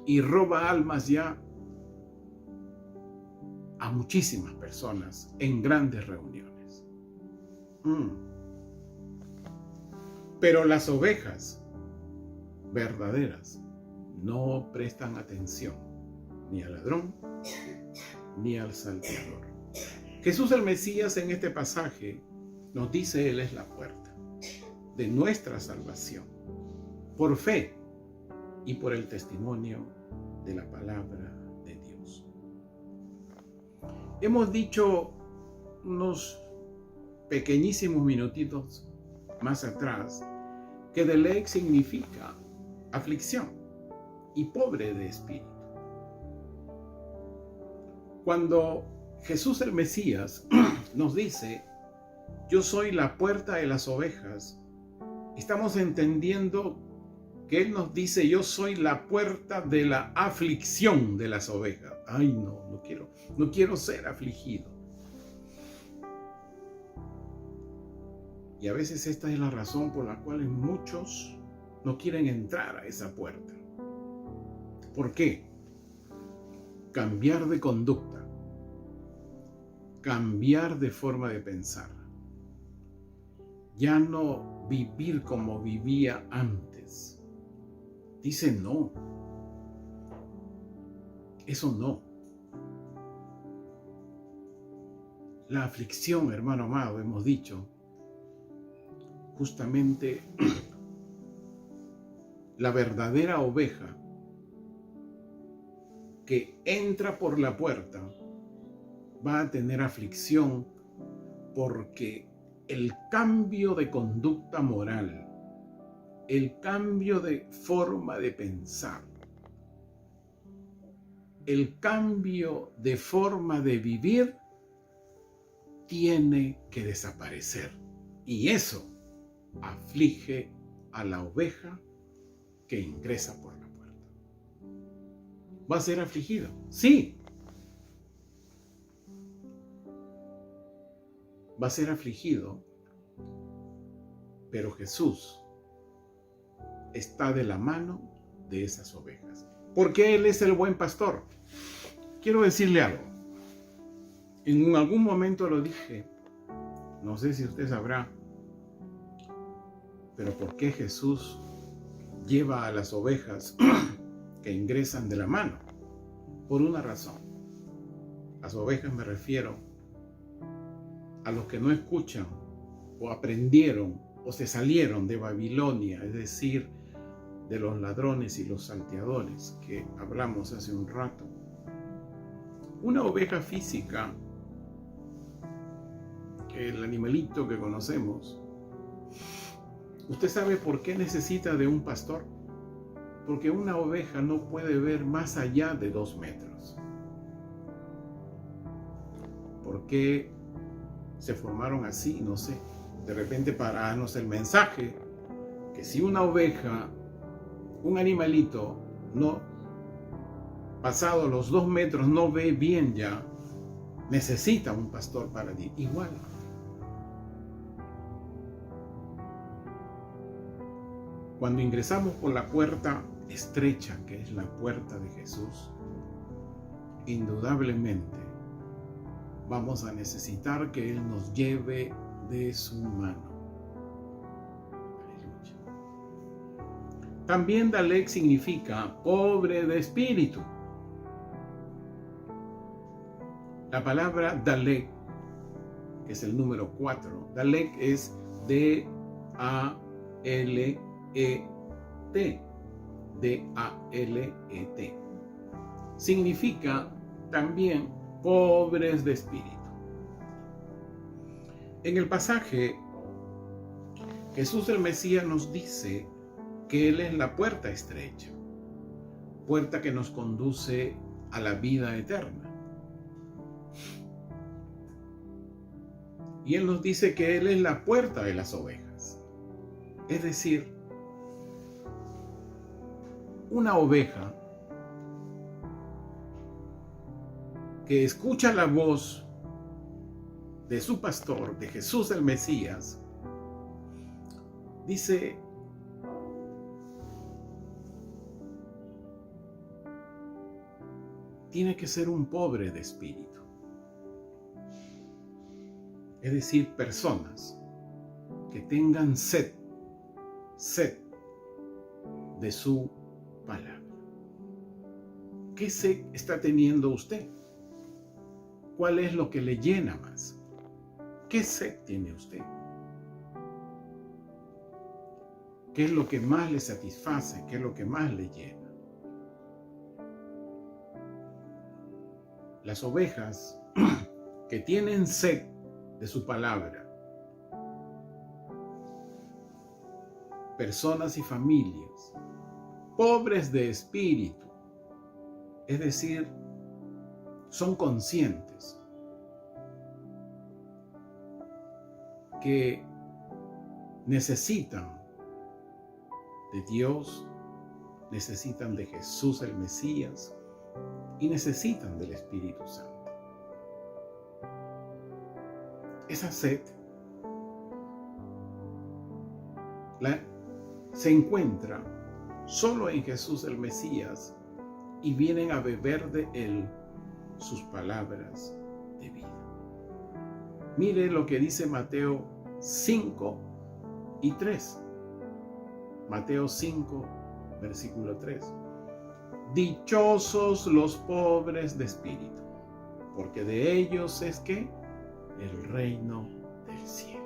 y roba almas ya a muchísimas personas en grandes reuniones. Pero las ovejas verdaderas no prestan atención ni al ladrón ni al salteador. Jesús el Mesías en este pasaje nos dice: Él es la puerta de nuestra salvación, por fe y por el testimonio de la palabra de Dios. Hemos dicho unos pequeñísimos minutitos más atrás que Deleg significa aflicción y pobre de espíritu. Cuando Jesús el Mesías nos dice: yo soy la puerta de las ovejas, estamos entendiendo que Él nos dice: yo soy la puerta de la aflicción de las ovejas. Ay, no quiero ser afligido. Y a veces esta es la razón por la cual muchos no quieren entrar a esa puerta. ¿Por qué? Cambiar de conducta, cambiar de forma de pensar, ya no vivir como vivía antes. Dice no, eso no. La aflicción, hermano amado, hemos dicho, justamente la verdadera oveja que entra por la puerta va a tener aflicción, porque el cambio de conducta moral, el cambio de forma de pensar, el cambio de forma de vivir tiene que desaparecer. Y eso aflige a la oveja que ingresa por la puerta. ¿Va a ser afligido? Sí. Va a ser afligido, pero Jesús está de la mano de esas ovejas, porque Él es el buen pastor. Quiero decirle algo. En algún momento lo dije, no sé si usted sabrá, pero ¿por qué Jesús lleva a las ovejas que ingresan de la mano? Por una razón. Las ovejas me refiero a los que no escuchan o aprendieron o se salieron de Babilonia, es decir, de los ladrones y los salteadores que hablamos hace un rato. Una oveja física, el animalito que conocemos, ¿usted sabe por qué necesita de un pastor? Porque una oveja no puede ver más allá de 2 metros. ¿Por qué se formaron así? No sé. De repente para darnos el mensaje que si una oveja, un animalito, no, pasado los 2 metros, no ve bien ya, necesita un pastor para ti. Igual. Cuando ingresamos por la puerta estrecha, que es la puerta de Jesús, indudablemente vamos a necesitar que Él nos lleve de su mano. Aleluya. También Dalek significa pobre de espíritu. La palabra Dalek, que es el número 4, Dalek es D-A-L-E-T. D-A-L-E-T. Significa también pobres de espíritu. En el pasaje, Jesús el Mesías nos dice que Él es la puerta estrecha, puerta que nos conduce a la vida eterna. Y Él nos dice que Él es la puerta de las ovejas. Es decir, una oveja que escucha la voz de su pastor, de Jesús el Mesías, dice: tiene que ser un pobre de espíritu. Es decir, personas que tengan sed de su palabra. ¿Qué sed está teniendo usted? ¿Cuál es lo que le llena más? ¿Qué sed tiene usted? ¿Qué es lo que más le satisface? ¿Qué es lo que más le llena? Las ovejas que tienen sed de su palabra, personas y familias pobres de espíritu, es decir, son conscientes que necesitan de Dios, necesitan de Jesús el Mesías y necesitan del Espíritu Santo. Esa sed se encuentra solo en Jesús el Mesías y vienen a beber de Él sus palabras de vida. Mire lo que dice Mateo 5 y 3. Mateo 5, versículo 3. Dichosos los pobres de espíritu, porque de ellos es que el reino del cielo.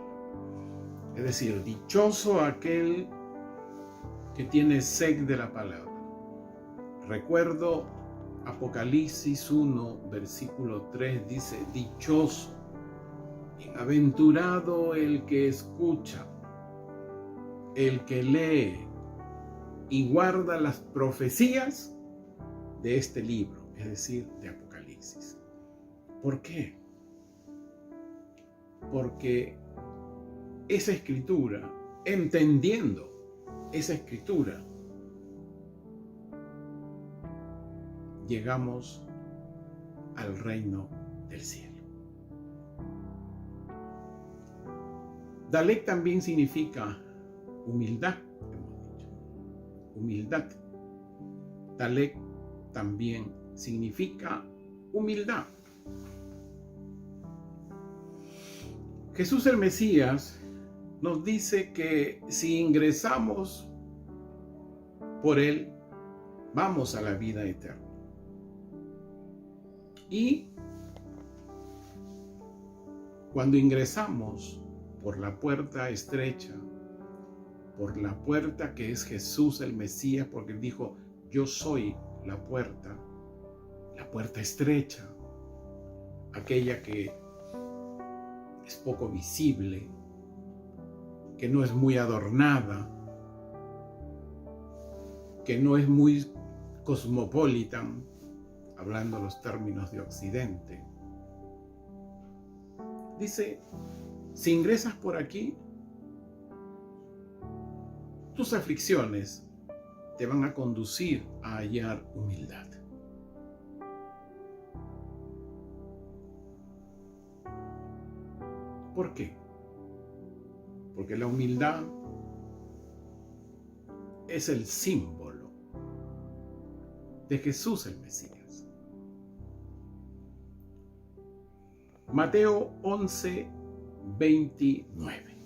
Es decir, dichoso aquel que tiene sed de la palabra. Recuerdo Apocalipsis 1, versículo 3, dice: dichoso, bienaventurado el que escucha, el que lee y guarda las profecías de este libro, es decir, de Apocalipsis. ¿Por qué? Porque esa escritura, entendiendo esa escritura, llegamos al reino del cielo. Dalek también significa humildad, hemos dicho. Humildad. Dalek también significa humildad. Jesús el Mesías nos dice que si ingresamos por Él, vamos a la vida eterna. Y cuando ingresamos por la puerta estrecha, por la puerta que es Jesús el Mesías, porque Él dijo: yo soy la puerta estrecha, aquella que es poco visible, que no es muy adornada, que no es muy cosmopolitan, hablando los términos de Occidente. Dice: si ingresas por aquí, tus aflicciones te van a conducir a hallar humildad. ¿Por qué? Porque la humildad es el símbolo de Jesús el Mesías. Mateo 11, 29.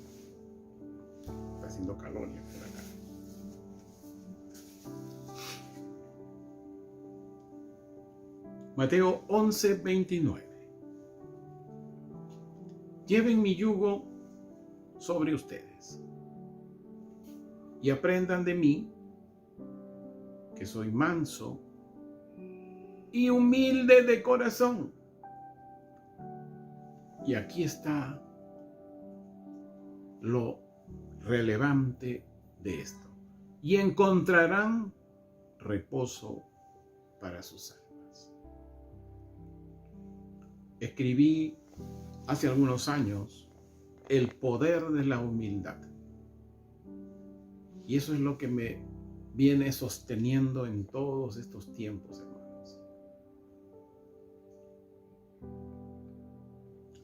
Está haciendo calor ya por acá. Mateo 11:29. Lleven mi yugo sobre ustedes y aprendan de mí, que soy manso y humilde de corazón. Y aquí está lo relevante de esto. Y encontrarán reposo para sus almas. Escribí hace algunos años el poder de la humildad. Y eso es lo que me viene sosteniendo en todos estos tiempos, hermanos.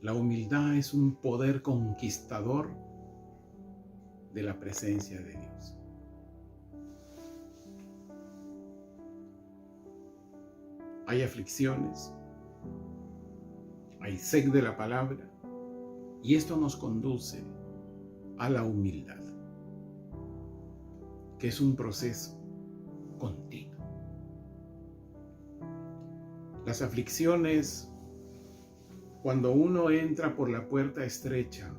La humildad es un poder conquistador de la presencia de Dios. Hay aflicciones, hay sed de la palabra, y esto nos conduce a la humildad, que es un proceso continuo. Las aflicciones, cuando uno entra por la puerta estrecha,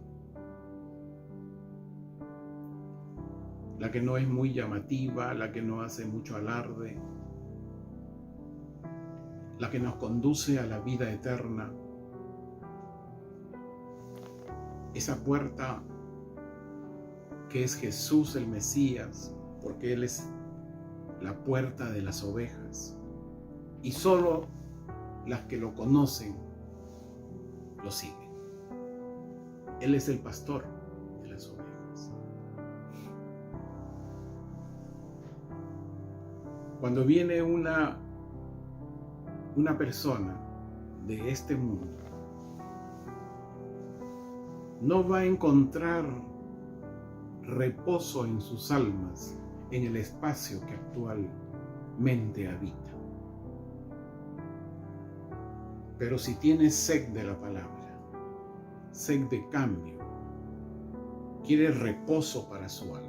la que no es muy llamativa, la que no hace mucho alarde, la que nos conduce a la vida eterna, esa puerta que es Jesús el Mesías, porque Él es la puerta de las ovejas, y solo las que lo conocen lo siguen. Él es el pastor de las ovejas. Cuando viene una persona de este mundo, no va a encontrar reposo en sus almas en el espacio que actualmente habita. Pero si tiene sed de la palabra, sed de cambio, quiere reposo para su alma,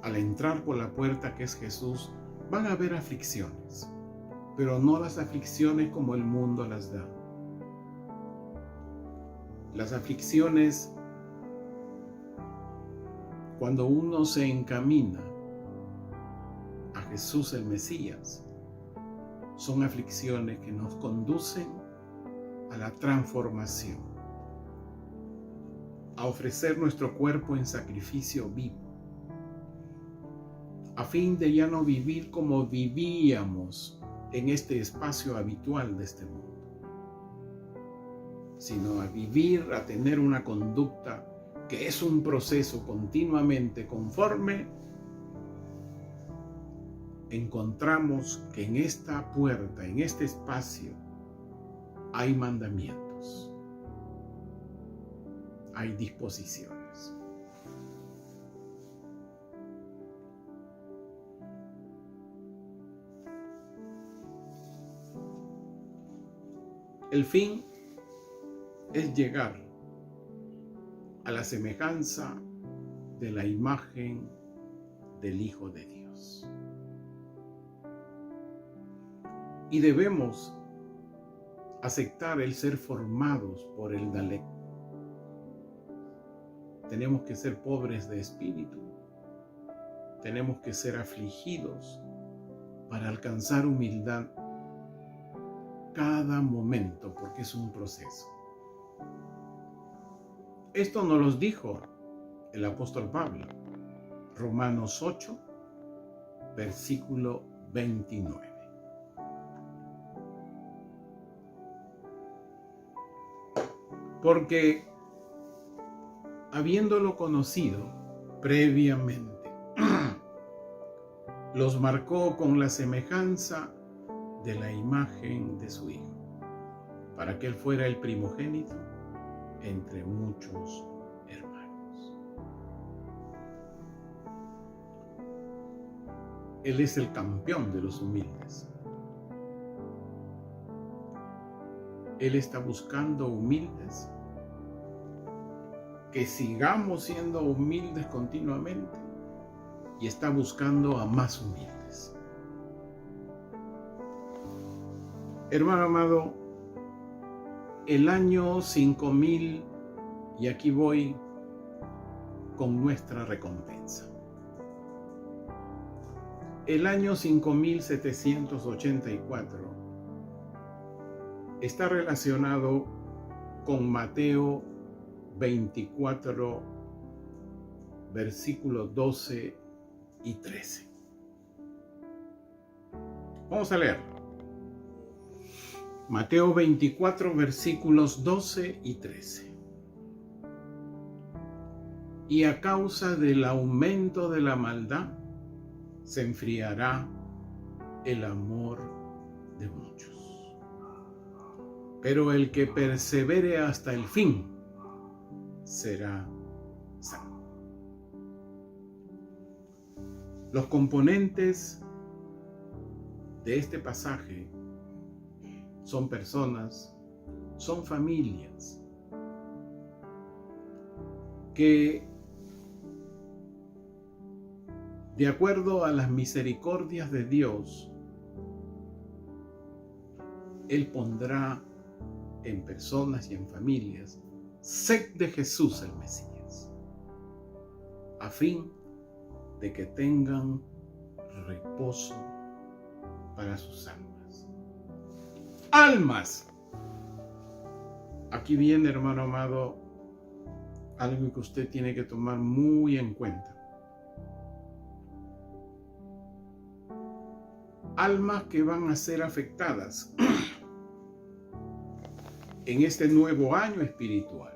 al entrar por la puerta que es Jesús, van a haber aflicciones, pero no las aflicciones como el mundo las da. Las aflicciones, cuando uno se encamina a Jesús el Mesías, son aflicciones que nos conducen a la transformación, a ofrecer nuestro cuerpo en sacrificio vivo, a fin de ya no vivir como vivíamos en este espacio habitual de este mundo, sino a vivir, a tener una conducta que es un proceso continuamente conforme encontramos que en esta puerta, en este espacio, hay mandamientos, hay disposiciones. El fin es llegar a la semejanza de la imagen del Hijo de Dios. Y debemos aceptar el ser formados por el Dalek. Tenemos que ser pobres de espíritu. Tenemos que ser afligidos para alcanzar humildad cada momento, porque es un proceso. Esto nos lo dijo el apóstol Pablo, Romanos 8, versículo 29. Porque habiéndolo conocido previamente, los marcó con la semejanza de la imagen de su Hijo, para que Él fuera el primogénito entre muchos hermanos. Él es el campeón de los humildes. Él está buscando humildes, que sigamos siendo humildes continuamente, y está buscando a más humildes. Hermano amado, el año 5000, y aquí voy con nuestra recompensa. El año 5784 está relacionado con Mateo 24, versículos 12 y 13. Vamos a leer. Mateo 24, versículos 12 y 13. Y a causa del aumento de la maldad, se enfriará el amor de muchos. Pero el que persevere hasta el fin será salvo. Los componentes de este pasaje son personas, son familias que, de acuerdo a las misericordias de Dios, Él pondrá en personas y en familias sed de Jesús el Mesías, a fin de que tengan reposo para sus almas. ¡Almas! Aquí viene, hermano amado, algo que usted tiene que tomar muy en cuenta. Almas que van a ser afectadas en este nuevo año espiritual,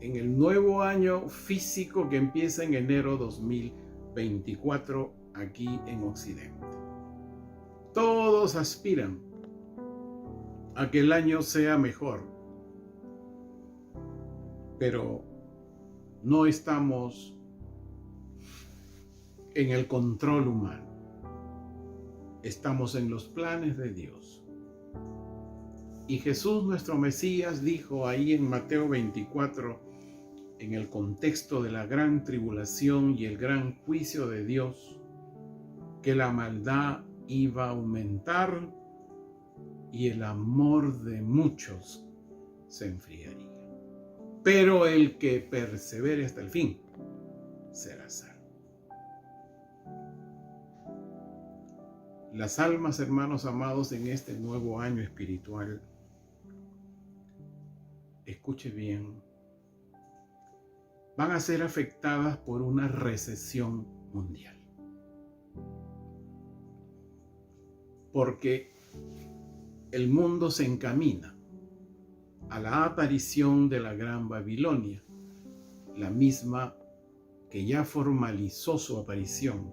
en el nuevo año físico que empieza en enero 2024 aquí en Occidente. Todos aspiran a que el año sea mejor, pero no estamos en el control humano. Estamos en los planes de Dios. Y Jesús, nuestro Mesías, dijo ahí en Mateo 24, en el contexto de la gran tribulación y el gran juicio de Dios, que la maldad iba a aumentar y el amor de muchos se enfriaría. Pero el que persevere hasta el fin será salvo. Las almas, hermanos amados, en este nuevo año espiritual, escuche bien, van a ser afectadas por una recesión mundial. Porque el mundo se encamina a la aparición de la Gran Babilonia, la misma que ya formalizó su aparición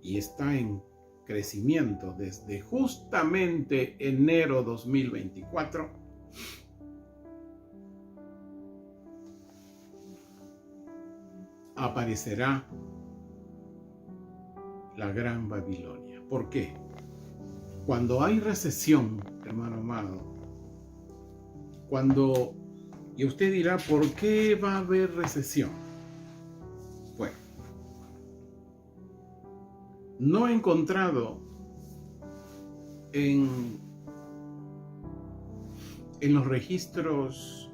y está en crecimiento desde justamente enero 2024, aparecerá la Gran Babilonia. ¿Por qué? Cuando hay recesión, hermano amado, y usted dirá, ¿por qué va a haber recesión? Bueno, no he encontrado en los registros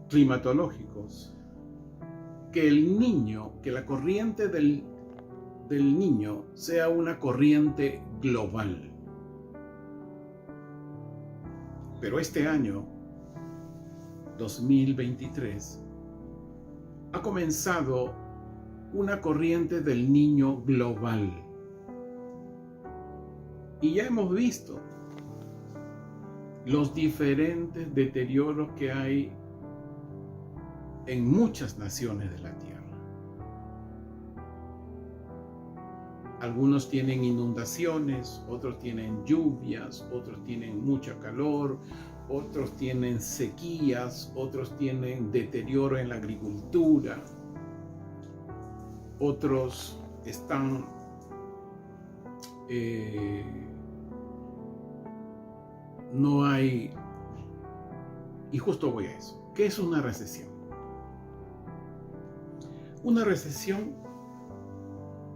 climatológicos que la corriente del niño sea una corriente global. Pero este año 2023 ha comenzado una corriente del niño global. Y ya hemos visto los diferentes deterioros que hay en muchas naciones de la tierra. Algunos tienen inundaciones, otros tienen lluvias, otros tienen mucha calor, otros tienen sequías, otros tienen deterioro en la agricultura, otros están no hay, y justo voy a eso. ¿Qué es una recesión? Una recesión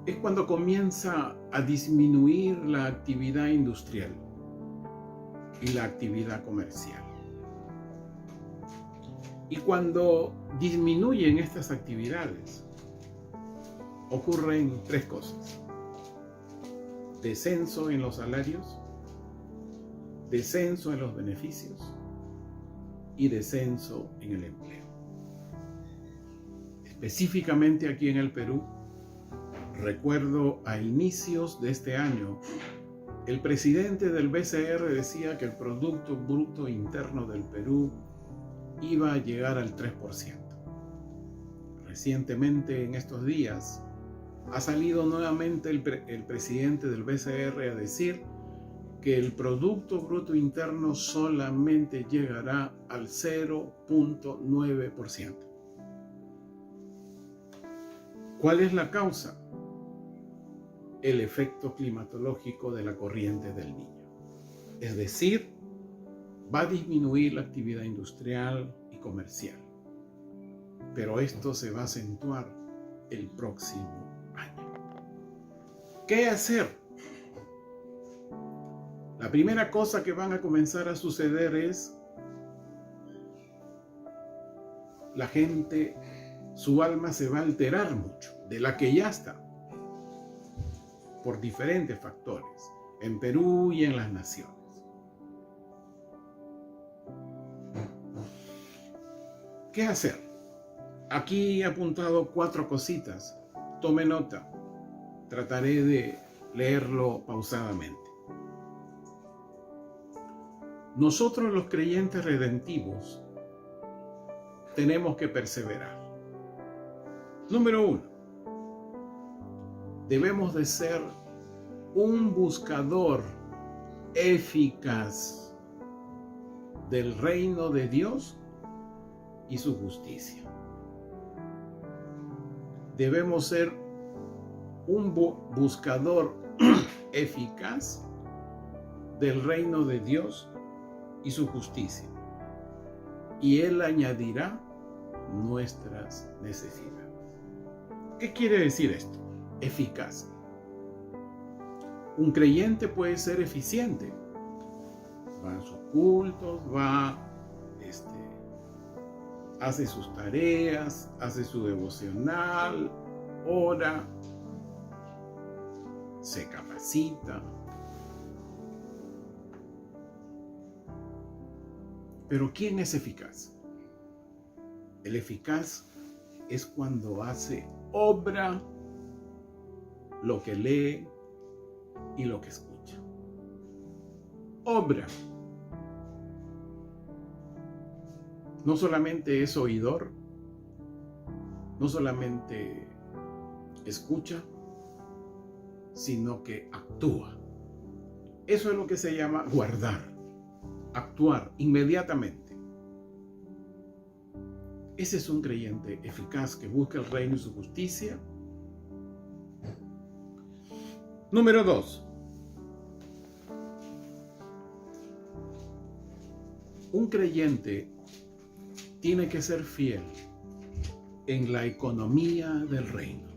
es cuando comienza a disminuir la actividad industrial, y la actividad comercial. Y cuando disminuyen estas actividades, ocurren tres cosas: descenso en los salarios, descenso en los beneficios y descenso en el empleo. Específicamente aquí en el Perú, recuerdo a inicios de este año, el presidente del BCR decía que el Producto Bruto Interno del Perú iba a llegar al 3%. Recientemente, en estos días, ha salido nuevamente el presidente del BCR a decir que el Producto Bruto Interno solamente llegará al 0.9%. ¿Cuál es la causa? El efecto climatológico de la corriente del Niño. Es decir, va a disminuir la actividad industrial y comercial. Pero esto se va a acentuar el próximo año. ¿Qué hacer? La primera cosa que van a comenzar a suceder es la gente, su alma se va a alterar mucho de la que ya está, por diferentes factores, en Perú y en las naciones. ¿Qué hacer? Aquí he apuntado 4 cositas. Tome nota. Trataré de leerlo pausadamente. Nosotros los creyentes redentivos tenemos que perseverar. Número 1. Debemos de ser un buscador eficaz del reino de Dios y su justicia. Debemos ser un buscador eficaz del reino de Dios y su justicia. Y Él añadirá nuestras necesidades. ¿Qué quiere decir esto? Eficaz. Un creyente puede ser eficiente. Va a sus cultos, hace sus tareas, hace su devocional, ora, se capacita. Pero ¿quién es eficaz? El eficaz es cuando hace obra lo que lee y lo que escucha. Obra. No solamente es oidor, no solamente escucha, sino que actúa. Eso es lo que se llama guardar, actuar inmediatamente. Ese es un creyente eficaz que busca el reino y su justicia. Número 2. Un creyente tiene que ser fiel en la economía del reino.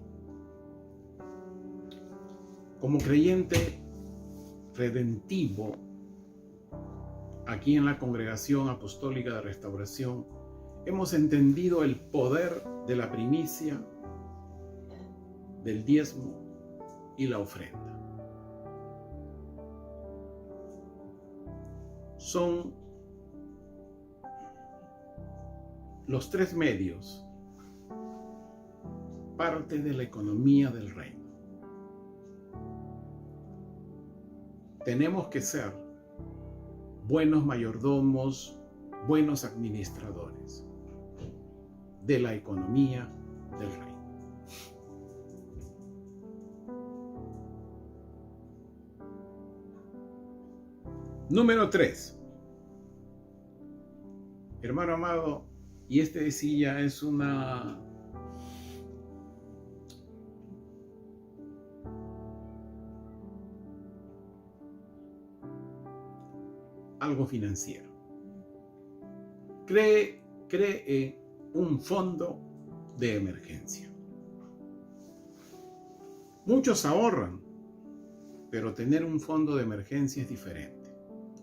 Como creyente redentivo, aquí en la Congregación Apostólica de Restauración, hemos entendido el poder de la primicia, del diezmo y la ofrenda. Son los 3 medios, parte de la economía del reino. Tenemos que ser buenos mayordomos, buenos administradores de la economía del reino. Número 3. Hermano amado, y sí ya es algo financiero. Cree un fondo de emergencia. Muchos ahorran, pero tener un fondo de emergencia es diferente.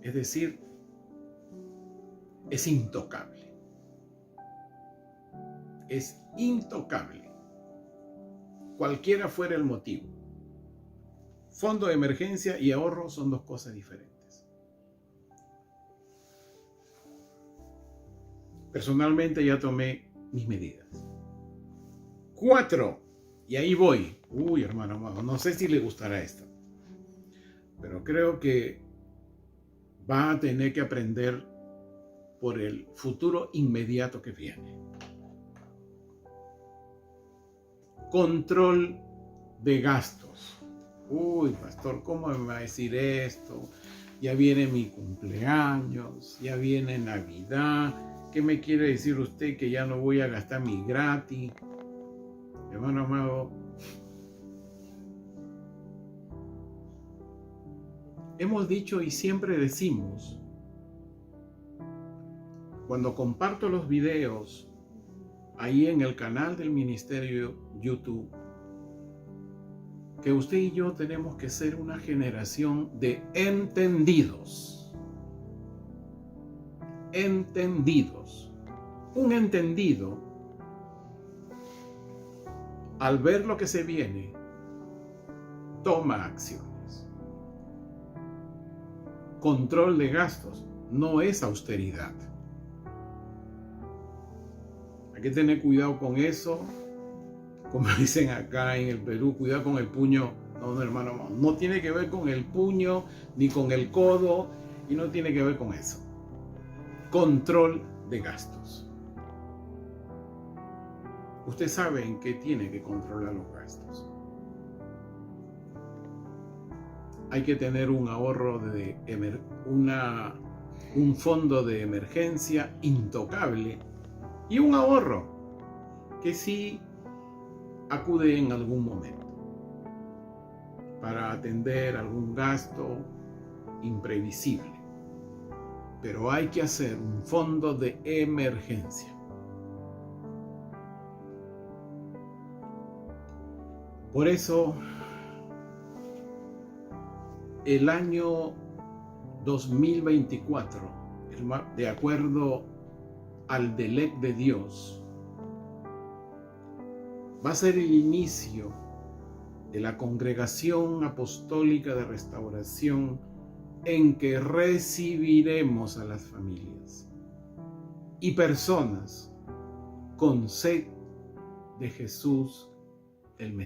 Es decir, es intocable. Es intocable. Cualquiera fuera el motivo. Fondo de emergencia y ahorro son dos cosas diferentes. Personalmente ya tomé mis medidas. 4, y ahí voy. Uy, hermano amado, no sé si le gustará esto, pero creo que va a tener que aprender por el futuro inmediato que viene. Control de gastos. Uy, pastor, ¿cómo me va a decir esto? Ya viene mi cumpleaños, ya viene Navidad. ¿Qué me quiere decir usted que ya no voy a gastar mi gratis? Hermano amado, hemos dicho y siempre decimos, cuando comparto los videos ahí en el canal del ministerio YouTube, que usted y yo tenemos que ser una generación de entendidos. Entendidos. Un entendido, al ver lo que se viene, toma acciones. Control de gastos no es austeridad. Hay que tener cuidado con eso. Como dicen acá en el Perú, cuidado con el puño. No, hermano, no tiene que ver con el puño ni con el codo y no tiene que ver con eso. Control de gastos. Usted sabe en qué tiene que controlar los gastos. Hay que tener un ahorro un fondo de emergencia intocable y un ahorro que sí acude en algún momento para atender algún gasto imprevisible. Pero hay que hacer un fondo de emergencia. Por eso, el año 2024, de acuerdo al DELEC de Dios, va a ser el inicio de la Congregación Apostólica de Restauración, en que recibiremos a las familias y personas con sed de Jesús el Mesías.